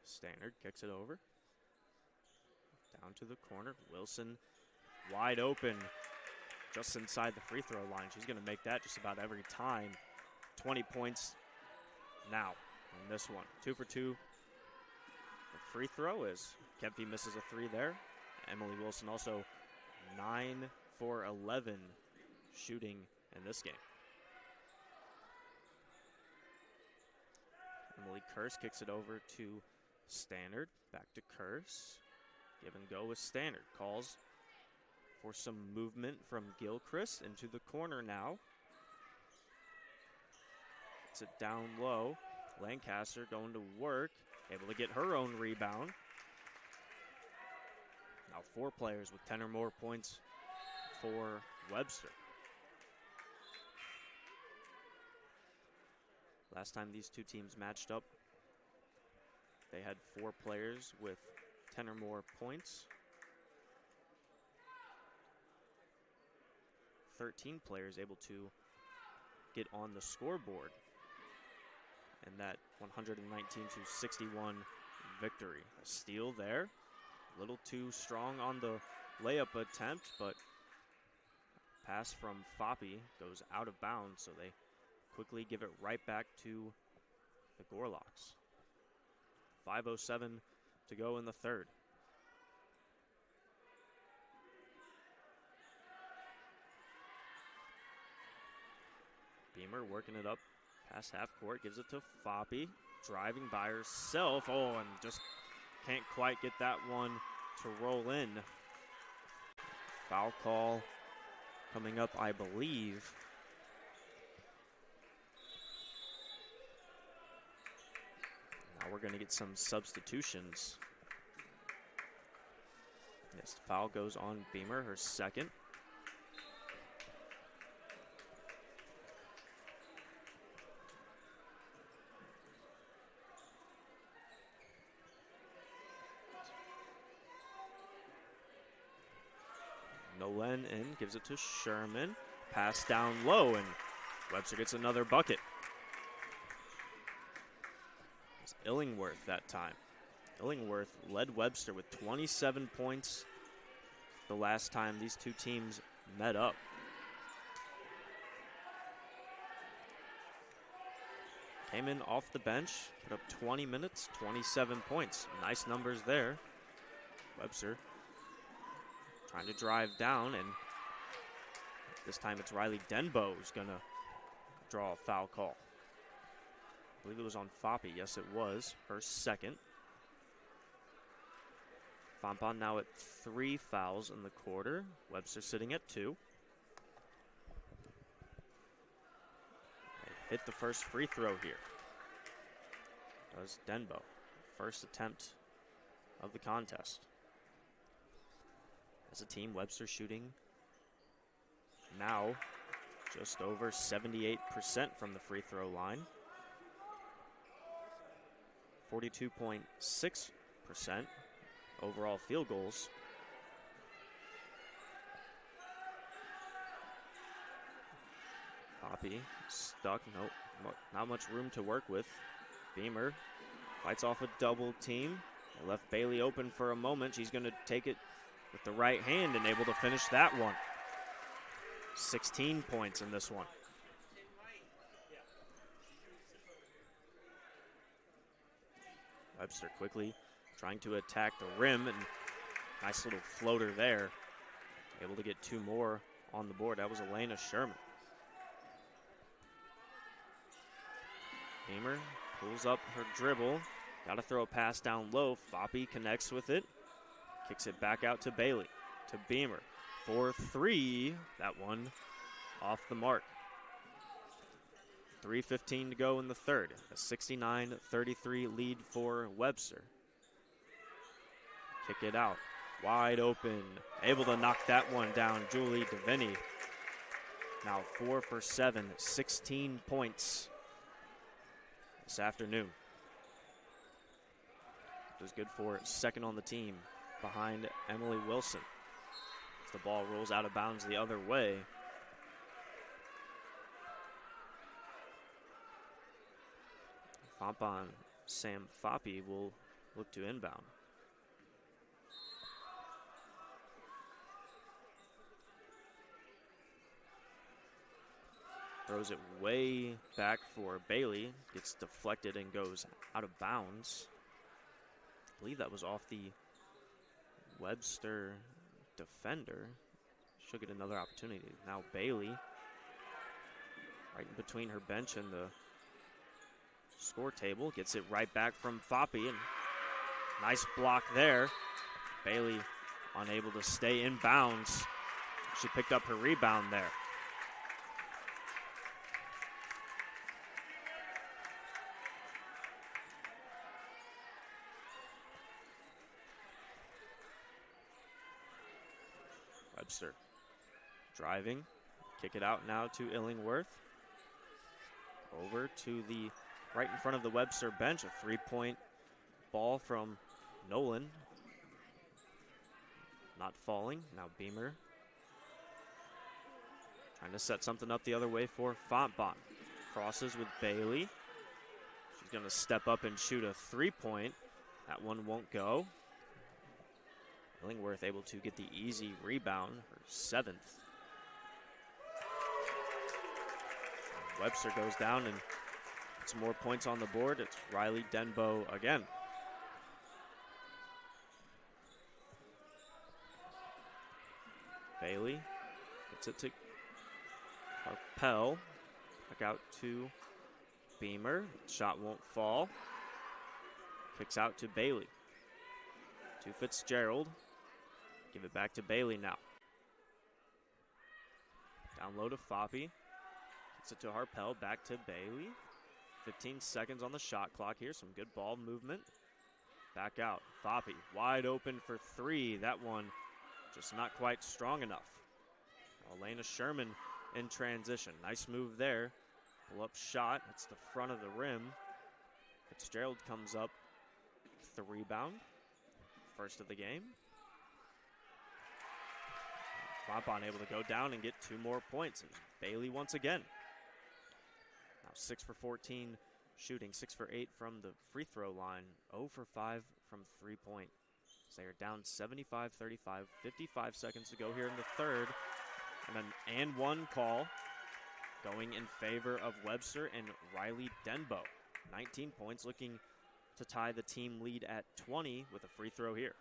Standard kicks it over. Down to the corner. Wilson wide open just inside the free throw line. She's going to make that just about every time. 20 points now in this one. 2 for 2. The free throw is Kempy misses a 3 there. Emily Wilson also 9 for 11 shooting in this game. Emily Curse kicks it over to Standard. Back to Curse. Give and go with Standard. Calls for some movement from Gilchrist into the corner now. It's it down low. Lancaster going to work. Able to get her own rebound. Now 4 players with 10 or more points for Webster. Last time these 2 teams matched up, they had 4 players with 10 or more points. 13 players able to get on the scoreboard in that 119-61 victory. A steal there. A little too strong on the layup attempt, but pass from Foppy goes out of bounds, so they quickly give it right back to the Gorlocks. 5:07 to go in the third. Beamer working it up past half court, gives it to Foppy, driving by herself. Oh, and just can't quite get that one to roll in. Foul call coming up, I believe. Now we're going to get some substitutions. Yes, foul goes on Beamer, her second. Nolan in, gives it to Sherman. Pass down low, and Webster gets another bucket. It's Illingworth that time. Illingworth led Webster with 27 points the last time these 2 teams met up. Came in off the bench, put up 20 minutes, 27 points. Nice numbers there. Webster trying to drive down and This time it's Riley Denbo who's going to draw a foul call. I believe it was on Foppe. Yes, it was. Her second. Fontbonne now at 3 fouls in the quarter. Webster sitting at 2. They hit the first free throw here. Does Denbo. First attempt of the contest. As a team, Webster shooting now just over 78% from the free throw line. 42.6% overall field goals. Foppe stuck, nope, not much room to work with. Beamer fights off a double team. They left Bailey open for a moment. She's going to take it with the right hand and able to finish that one. 16 points in this one. Webster quickly trying to attack the rim, and nice little floater there. Able to get 2 more on the board. That was Elena Sherman. Beamer pulls up her dribble. Got to throw a pass down low. Foppe connects with it. Kicks it back out to Bailey. To Beamer. For 3. That one off the mark. 3:15 to go in the third. A 69-33 lead for Webster. Kick it out. Wide open. Able to knock that one down. Julie DeVinny. Now 4 for 7. 16 points this afternoon. It was good for second on the team behind Emily Wilson. As the ball rolls out of bounds the other way. Fontbonne Sam Foppe will look to inbound. Throws it way back for Bailey. Gets deflected and goes out of bounds. I believe that was off the Webster defender. She'll get another opportunity. Now Bailey, right in between her bench and the score table, gets it right back from Foppe, and nice block there. Bailey unable to stay in bounds. She picked up her rebound there. Webster driving, kick it out now to Illingworth. Over to the right in front of the Webster bench, a 3-point ball from Nolan. Not falling, now Beamer. Trying to set something up the other way for Fontbonne. Crosses with Bailey. She's gonna step up and shoot a 3-point. That one won't go. Illingworth able to get the easy rebound, her 7th. Webster goes down and some more points on the board. It's Riley Denbo again. Bailey gets it to Harpel. Back out to Beamer. Shot won't fall. Kicks out to Bailey. To Fitzgerald. Give it back to Bailey now. Down low to Foppe. Gets it to Harpel. Back to Bailey. 15 seconds on the shot clock here. Some good ball movement. Back out. Foppe wide open for 3. That one just not quite strong enough. Elena Sherman in transition. Nice move there. Pull up shot. It's the front of the rim. Fitzgerald comes up with the rebound. First of the game. Fontbonne able to go down and get 2 more points. And Bailey once again. Now 6 for 14 shooting, 6 for 8 from the free throw line, 0 for 5 from 3-point. So they are down 75-35, 55 seconds to go here in the third. And an and one call going in favor of Webster and Riley Denbo. 19 points, looking to tie the team lead at 20 with a free throw here.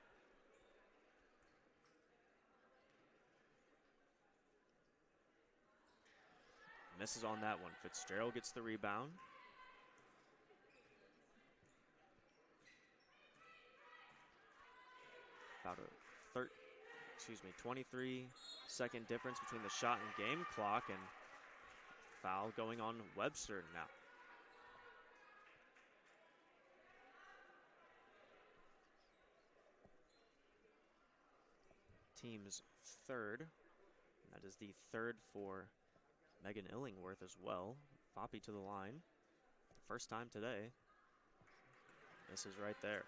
misses on that one. Fitzgerald gets the rebound. About a 23-second difference between the shot and game clock, and foul going on Webster now. Team's third. That is the third for Megan Illingworth as well. Foppe to the line. First time today. This is right there.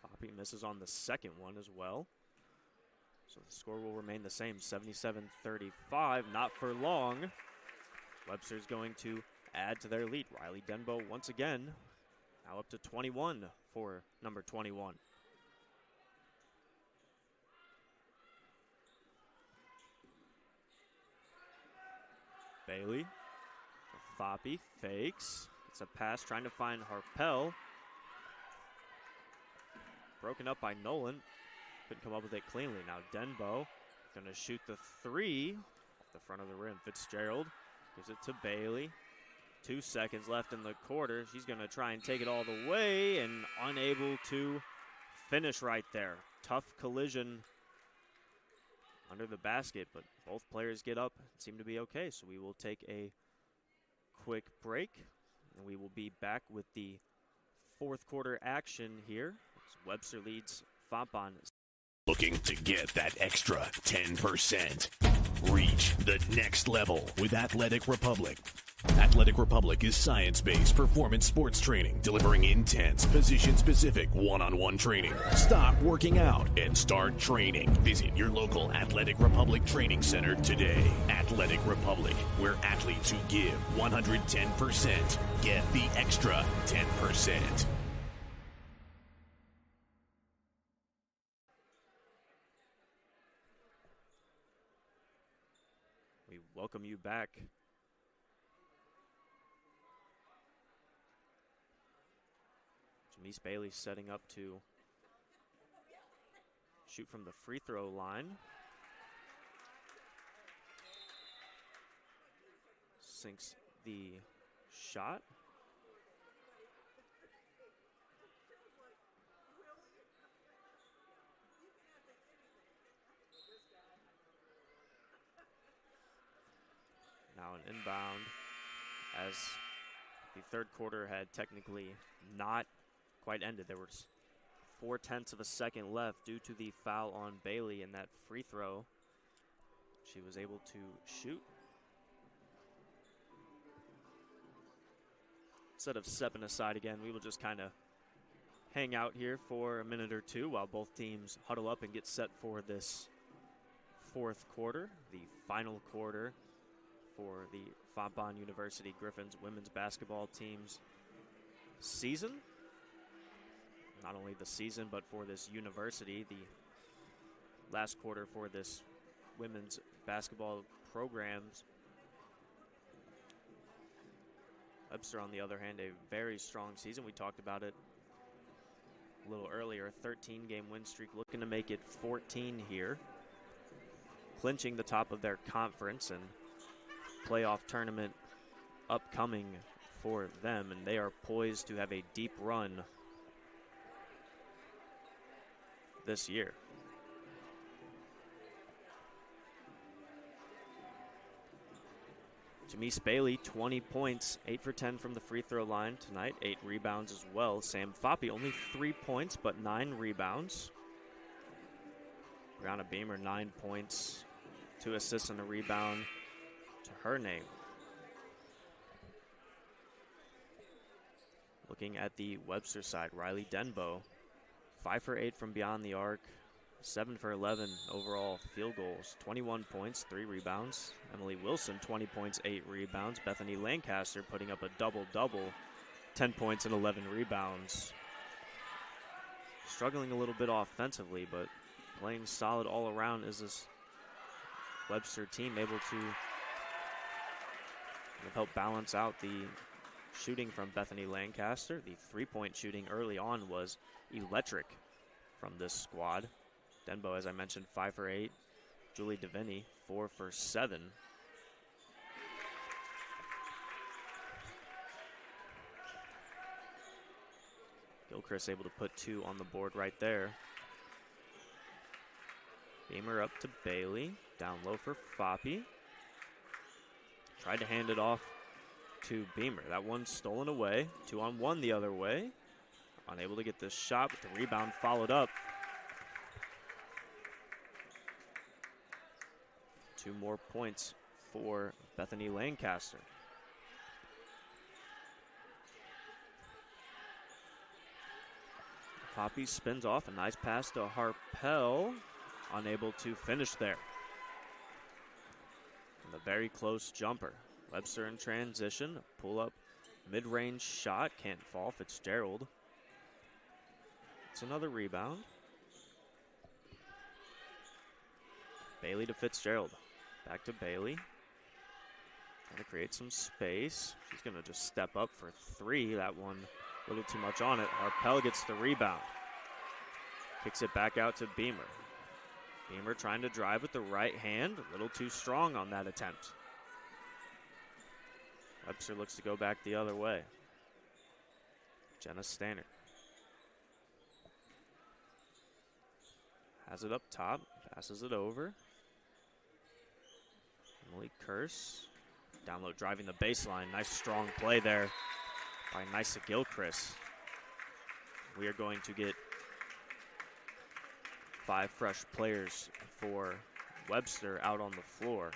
Foppe misses on the second one as well. So the score will remain the same, 77-35, not for long. Webster's going to add to their lead. Riley Denbo once again, now up to 21 for number 21. Bailey, Foppe fakes. It's a pass trying to find Harpel. Broken up by Nolan. Couldn't come up with it cleanly. Now Denbo going to shoot the three off the front of the rim. Fitzgerald gives it to Bailey. 2 seconds left in the quarter. She's going to try and take it all the way and unable to finish right there. Tough collision under the basket, but both players get up and seem to be okay. So we will take a quick break, and we will be back with the fourth quarter action here. Webster leads Fontbonne. Looking to get that extra 10%. Reach the next level with Athletic Republic. Athletic Republic is science-based performance sports training, delivering intense, position-specific one-on-one training. Stop working out and start training. Visit your local Athletic Republic training center today. Athletic Republic, where athletes who give 110% get the extra 10%. We welcome you back. Jamise Bailey setting up to shoot from the free throw line. Sinks the shot. Now an inbound, as the third quarter had technically not quite ended. There was 0.4 of a second left due to the foul on Bailey in that free throw. She was able to shoot. Instead of stepping aside again, we will just kind of hang out here for a minute or two while both teams huddle up and get set for this fourth quarter, the final quarter for the Fontbonne University Griffins women's basketball team's season. Not only the season, but for this university, the last quarter for this women's basketball programs. Webster, on the other hand, a very strong season. We talked about it a little earlier. 13-game win streak, looking to make it 14 here. Clinching the top of their conference, and playoff tournament upcoming for them, and they are poised to have a deep run this year. Jamise Bailey, 20 points, 8 for 10 from the free throw line tonight, 8 rebounds as well. Sam Foppe, only 3 points, but 9 rebounds. Brianna Beamer, 9 points, 2 assists and a rebound to her name. Looking at the Webster side, Riley Denbo, 5 for 8 from beyond the arc, 7 for 11 overall field goals, 21 points, 3 rebounds. Emily Wilson, 20 points, 8 rebounds. Bethany Lancaster putting up a double-double, 10 points and 11 rebounds. Struggling a little bit offensively, but playing solid all around as this Webster team able to help balance out the shooting from Bethany Lancaster. The three-point shooting early on was electric from this squad. Denbo, as I mentioned, 5 for 8. Julie DeVinny, 4 for 7. Gilchrist able to put 2 on the board right there. Beamer up to Bailey. Down low for Foppe. Tried to hand it off to Beamer. That one stolen away. 2-on-1 the other way. Unable to get this shot, but the rebound followed up. 2 more points for Bethany Lancaster. Poppy spins off, a nice pass to Harpel. Unable to finish there. And a very close jumper. Webster in transition, pull up mid-range shot, can't fall. Fitzgerald. It's another rebound. Bailey to Fitzgerald. Back to Bailey. Trying to create some space. She's going to just step up for 3. That one a little too much on it. Harpel gets the rebound. Kicks it back out to Beamer. Beamer trying to drive with the right hand. A little too strong on that attempt. Webster looks to go back the other way. Jenna Stannard. Has it up top. Passes it over. Emily Curse. Down low driving the baseline. Nice strong play there by Nysa Gilchrist. We are going to get 5 fresh players for Webster out on the floor.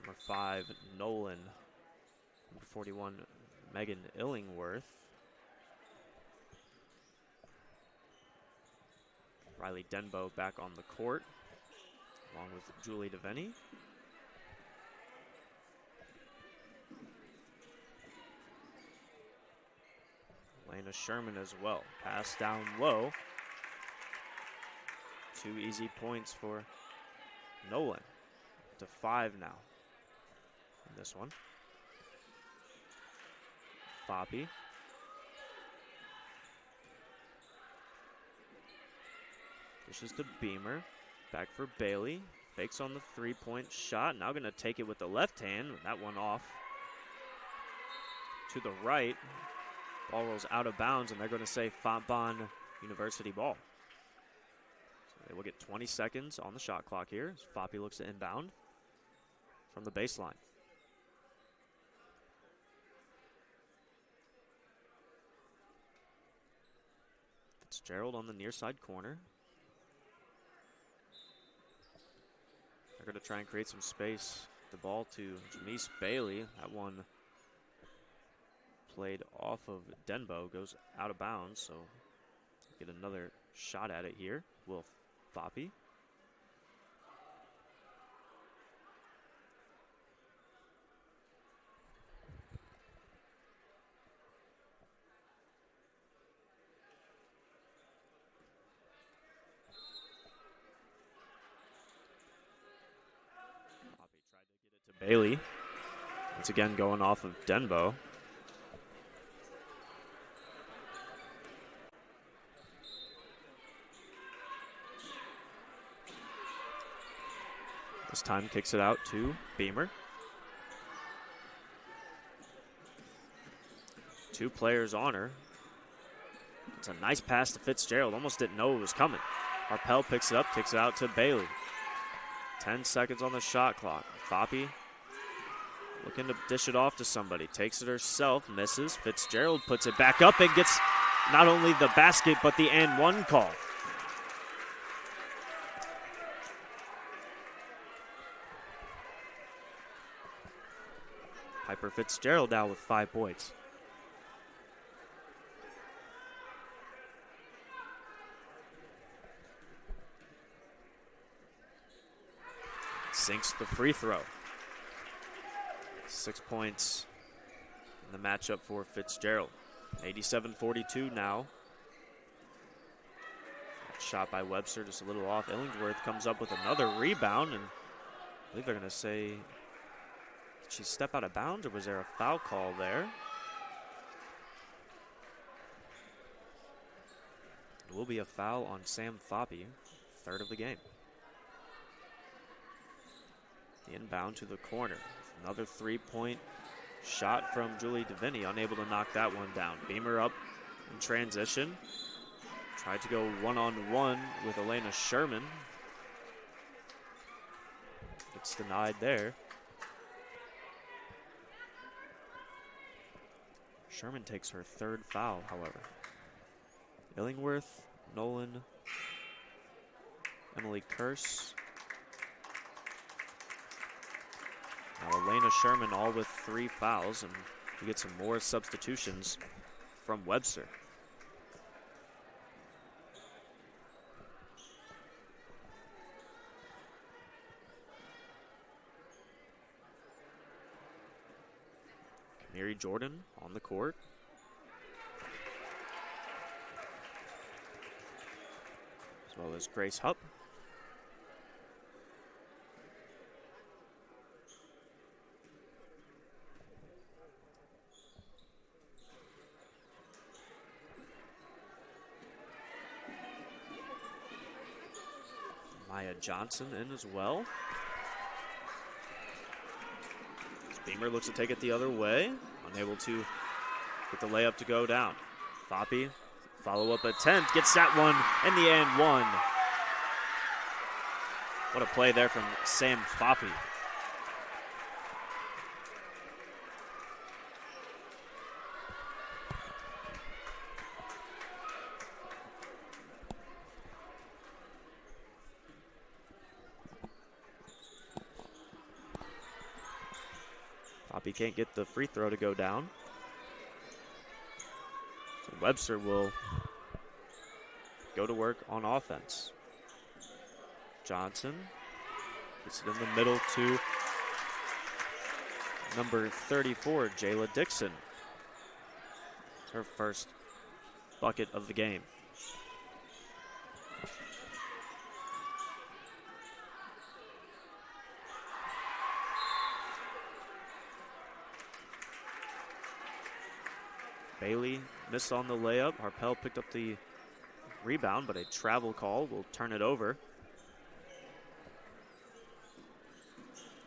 Number 5, Nolan. Number 41, Megan Illingworth. Riley Denbo back on the court, along with Julie DeVinny. Lena Sherman as well. Pass down low. 2 easy points for Nolan. To 5 now. In this one. Foppe. Dishes to Beamer. Back for Bailey. Fakes on the 3-point shot. Now going to take it with the left hand. That one off to the right. Ball rolls out of bounds, and they're going to say Fontbonne University ball. So they will get 20 seconds on the shot clock here as Foppe looks to inbound from the baseline. Fitzgerald on the near side corner. They're going to try and create some space. The ball to Janice Bailey. That one played off of Denbo, goes out of bounds, so get another shot at it here. Will Foppe. Bailey, once again going off of Denbo. This time kicks it out to Beamer. 2 players on her. It's a nice pass to Fitzgerald. Almost didn't know it was coming. Harpel picks it up, kicks it out to Bailey. 10 seconds on the shot clock. Foppe looking to dish it off to somebody. Takes it herself, misses. Fitzgerald puts it back up and gets not only the basket, but the and one call. Piper Fitzgerald now with 5 points. Sinks the free throw. 6 points in the matchup for Fitzgerald. 87-42 now. Shot by Webster, just a little off. Illingworth comes up with another rebound, and I believe they're going to say, did she step out of bounds, or was there a foul call there? It will be a foul on Sam Foppe, third of the game. The inbound to the corner. Another three-point shot from Julie DeVinny, unable to knock that one down. Beamer up in transition. Tried to go one-on-one with Elena Sherman. It's denied there. Sherman takes her third foul, however. Illingworth, Nolan, Emily Kearse. Now Elena Sherman all with 3 fouls, and we get some more substitutions from Webster. Mary Jordan on the court. As well as Grace Hupp. Maya Johnson in as well. Beamer looks to take it the other way. Unable to get the layup to go down. Foppe, follow-up attempt, gets that one in the end one. What a play there from Sam Foppe. Foppe can't get the free throw to go down. So Webster will go to work on offense. Johnson gets it in the middle to number 34, Jayla Dixon. It's her first bucket of the game. Bailey missed on the layup. Harpel picked up the rebound, but a travel call will turn it over.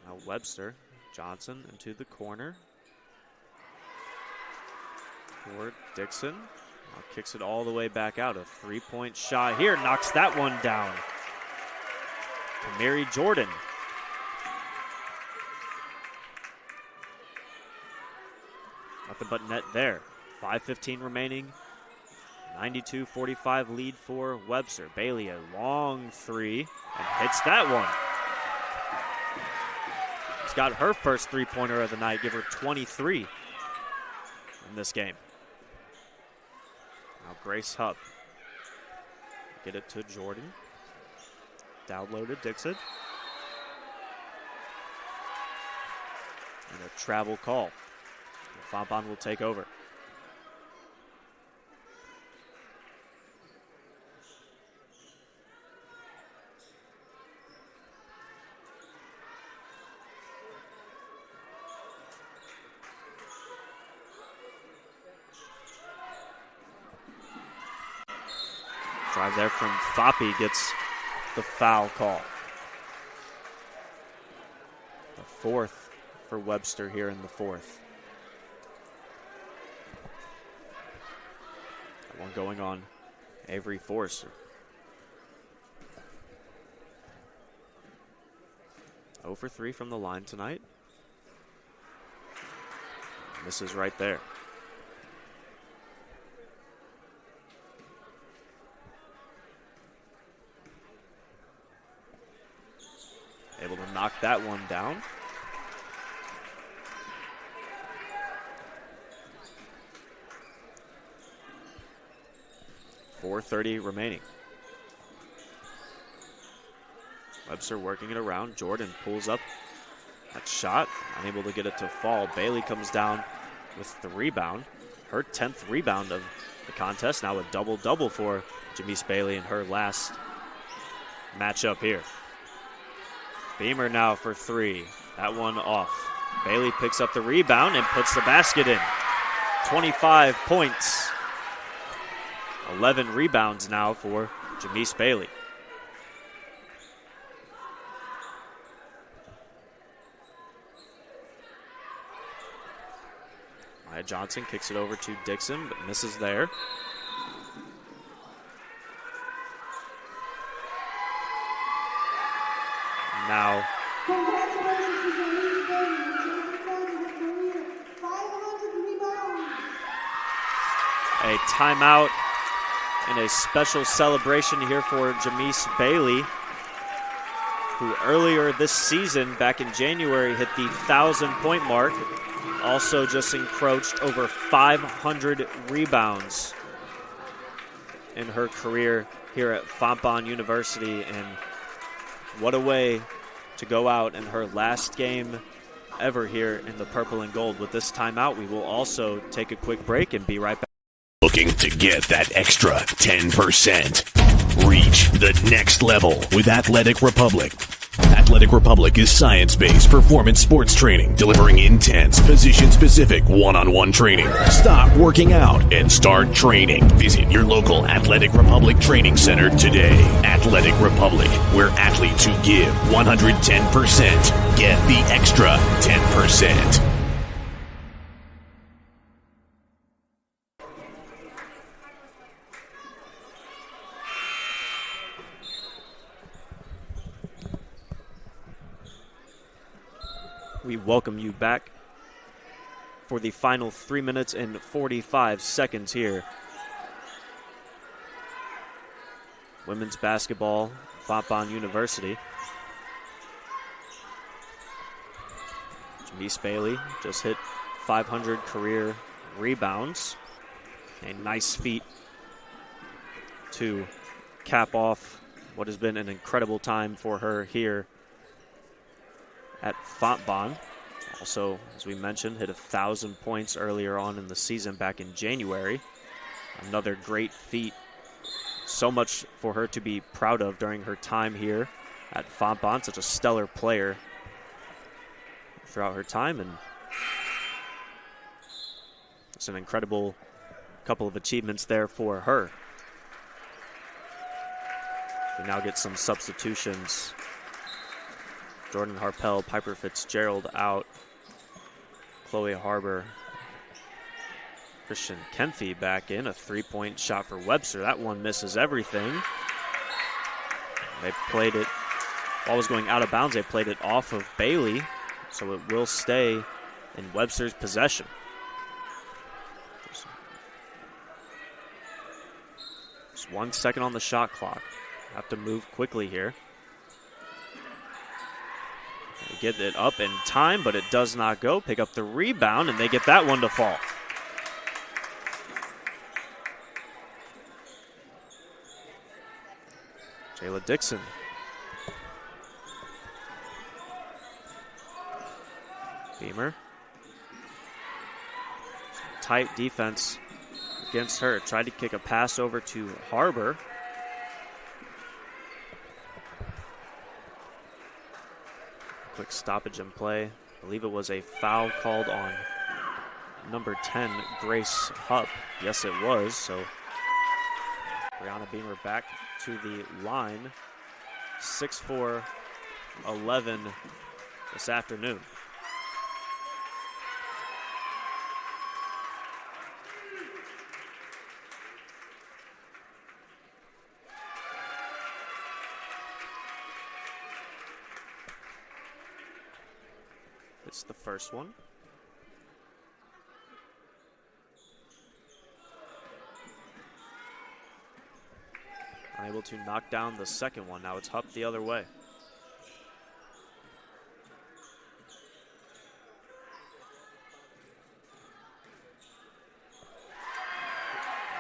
Now Webster, Johnson into the corner. For Dixon. Now kicks it all the way back out. A three-point shot here. Knocks that one down. Mary Jordan. Nothing but net there. 5:15 remaining. 92-45 lead for Webster. Bailey a long three and hits that one. She's got her first three-pointer of the night. Give her 23 in this game. Now Grace Hupp. Get it to Jordan. Down low to Dixon. And a travel call. Fontbonne will take over. Drive there from Foppe, gets the foul call. The fourth for Webster here in the fourth. That one going on Avery Forrester. 0 for 3 from the line tonight. Misses right there. Able to knock that one down. .430 remaining. Webster working it around. Jordan pulls up that shot. Unable to get it to fall. Bailey comes down with the rebound. her 10th rebound of the contest. Now a double-double for Jamise Bailey in her last matchup here. Beamer now for three. That one off. Bailey picks up the rebound and puts the basket in. 25 points. 11 rebounds now for Jamise Bailey. Maya Johnson kicks it over to Dixon, but misses there. Now a timeout and a special celebration here for Jamise Bailey, who earlier this season, back in January, hit the 1,000-point mark. Also just encroached over 500 rebounds in her career here at Fontbonne University. And what a way to go out in her last game ever here in the purple and gold. With this timeout, we will also take a quick break and be right back. Looking to get that extra 10%. Reach the next level with Athletic Republic. Athletic Republic is science-based performance sports training, delivering intense, position-specific one-on-one training. Stop working out and start training. Visit your local Athletic Republic training center today. Athletic Republic, where athletes who give 110% get the extra 10%. We welcome you back for the final 3 minutes and 45 seconds here. Women's basketball, Fontbonne University. Jamise Bailey just hit 500 career rebounds. A nice feat to cap off what has been an incredible time for her here at Fontbonne. Also, as we mentioned, hit 1,000 points earlier on in the season back in January. Another great feat. So much for her to be proud of during her time here at Fontbonne. Such a stellar player throughout her time, and it's an incredible couple of achievements there for her. We now get some substitutions. Jordan Harpel, Piper Fitzgerald out. Chloe Harbor, Christian Kemphy back in. A three-point shot for Webster. That one misses everything. They played it, ball was going out of bounds. They played it off of Bailey, so it will stay in Webster's possession. Just 1 second on the shot clock. Have to move quickly here. They get it up in time, but it does not go. Pick up the rebound, and they get that one to fall. Jayla Dixon. Beamer. Tight defense against her. Tried to kick a pass over to Harbor. Quick stoppage in play. I believe it was a foul called on number 10, Grace Hupp. Yes, it was. So Brianna Beamer back to the line. 6'4", 11 this afternoon. It's the first one. Unable to knock down the second one. Now it's Hupp the other way.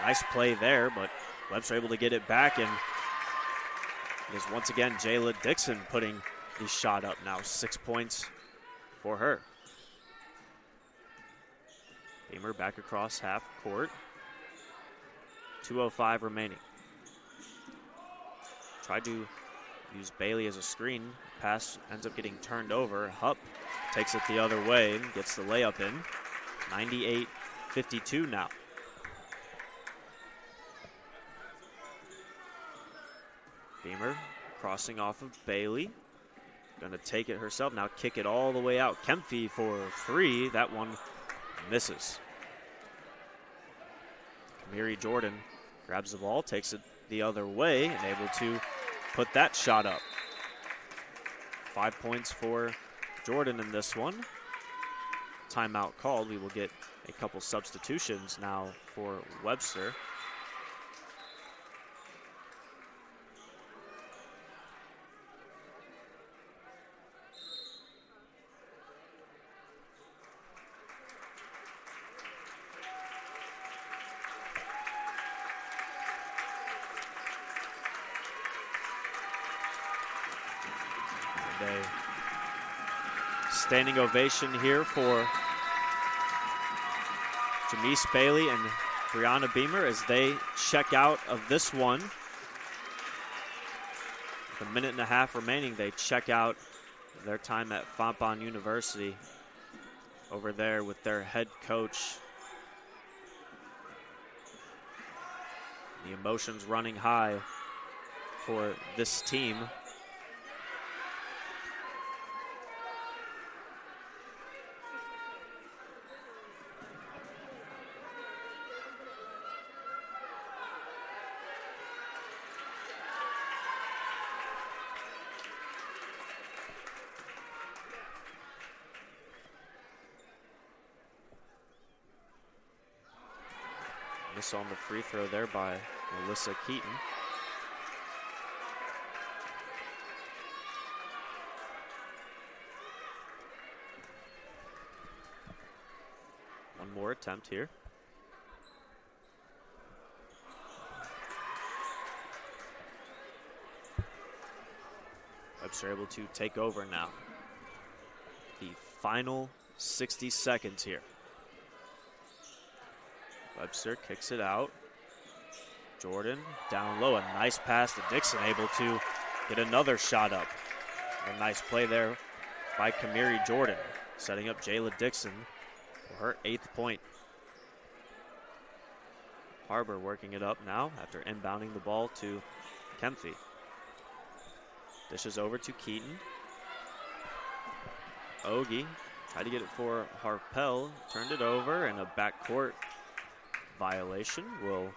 Nice play there, but Webster able to get it back, and it is once again Jayla Dixon putting the shot up now. 6 points for her. Beamer back across half court. 2:05 remaining. Tried to use Bailey as a screen. Pass ends up getting turned over. Hupp takes it the other way and gets the layup in. 98-52 now. Beamer crossing off of Bailey. Gonna take it herself, now kick it all the way out. Kempfe for 3, that one misses. Kamiri Jordan grabs the ball, takes it the other way, and able to put that shot up. 5 points for Jordan in this one. Timeout called. We will get a couple substitutions now for Webster. Standing ovation here for Jamise Bailey and Brianna Beamer as they check out of this one. With a minute and a half remaining, they check out their time at Fontbonne University over there with their head coach. The emotions running high for this team. Miss on the free throw there by Melissa Keaton. One more attempt here. Webster able to take over now. The final 60 seconds here. Webster kicks it out. Jordan down low, a nice pass to Dixon, able to get another shot up. A nice play there by Kamiri Jordan, setting up Jayla Dixon for her 8th point. Harbor working it up now after inbounding the ball to Kempfe. Dishes over to Keaton. Ogie tried to get it for Harpel, turned it over, and a backcourt violation. Will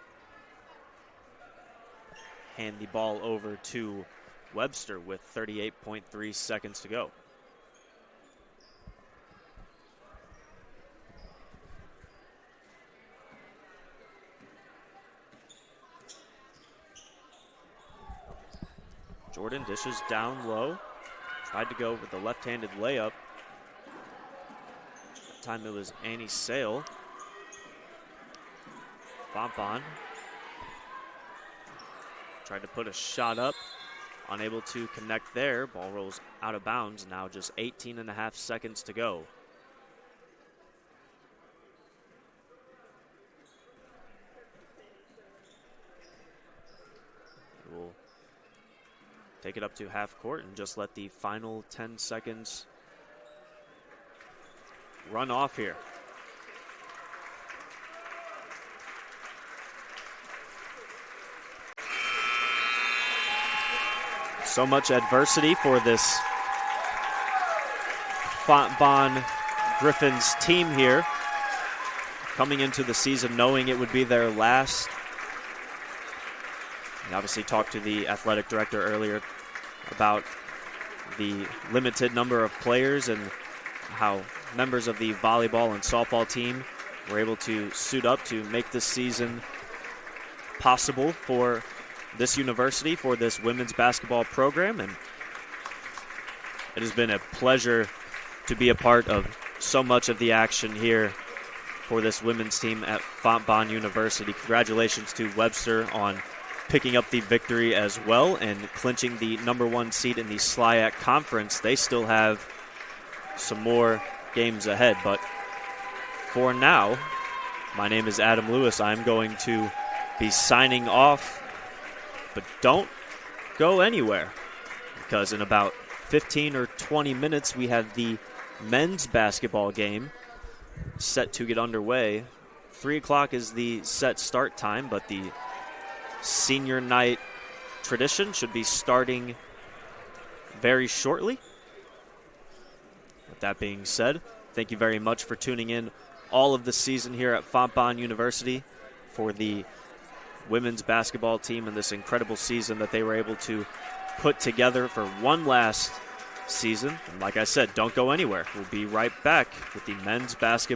hand the ball over to Webster with 38.3 seconds to go. Jordan dishes down low. Tried to go with the left-handed layup. That time it was Annie Sale. Fontbonne tried to put a shot up, unable to connect there. Ball rolls out of bounds. Now just 18.5 seconds to go. We'll take it up to half court and just let the final 10 seconds run off here. So much adversity for this Fontbonne Griffins team here, coming into the season knowing it would be their last. We obviously talked to the athletic director earlier about the limited number of players and how members of the volleyball and softball team were able to suit up to make this season possible for this university, for this women's basketball program, and it has been a pleasure to be a part of so much of the action here for this women's team at Fontbonne University. Congratulations to Webster on picking up the victory as well and clinching the #1 seed in the SLIAC Conference. They still have some more games ahead, but for now, My name is Adam Lewis. I'm going to be signing off, but don't go anywhere, because in about 15 or 20 minutes we have the men's basketball game set to get underway. 3 o'clock is the set start time, but the senior night tradition should be starting very shortly. With that being said, thank you very much for tuning in all of the season here at Fontbonne University for the women's basketball team and this incredible season that they were able to put together for one last season. And like I said, don't go anywhere. We'll be right back with the men's basketball.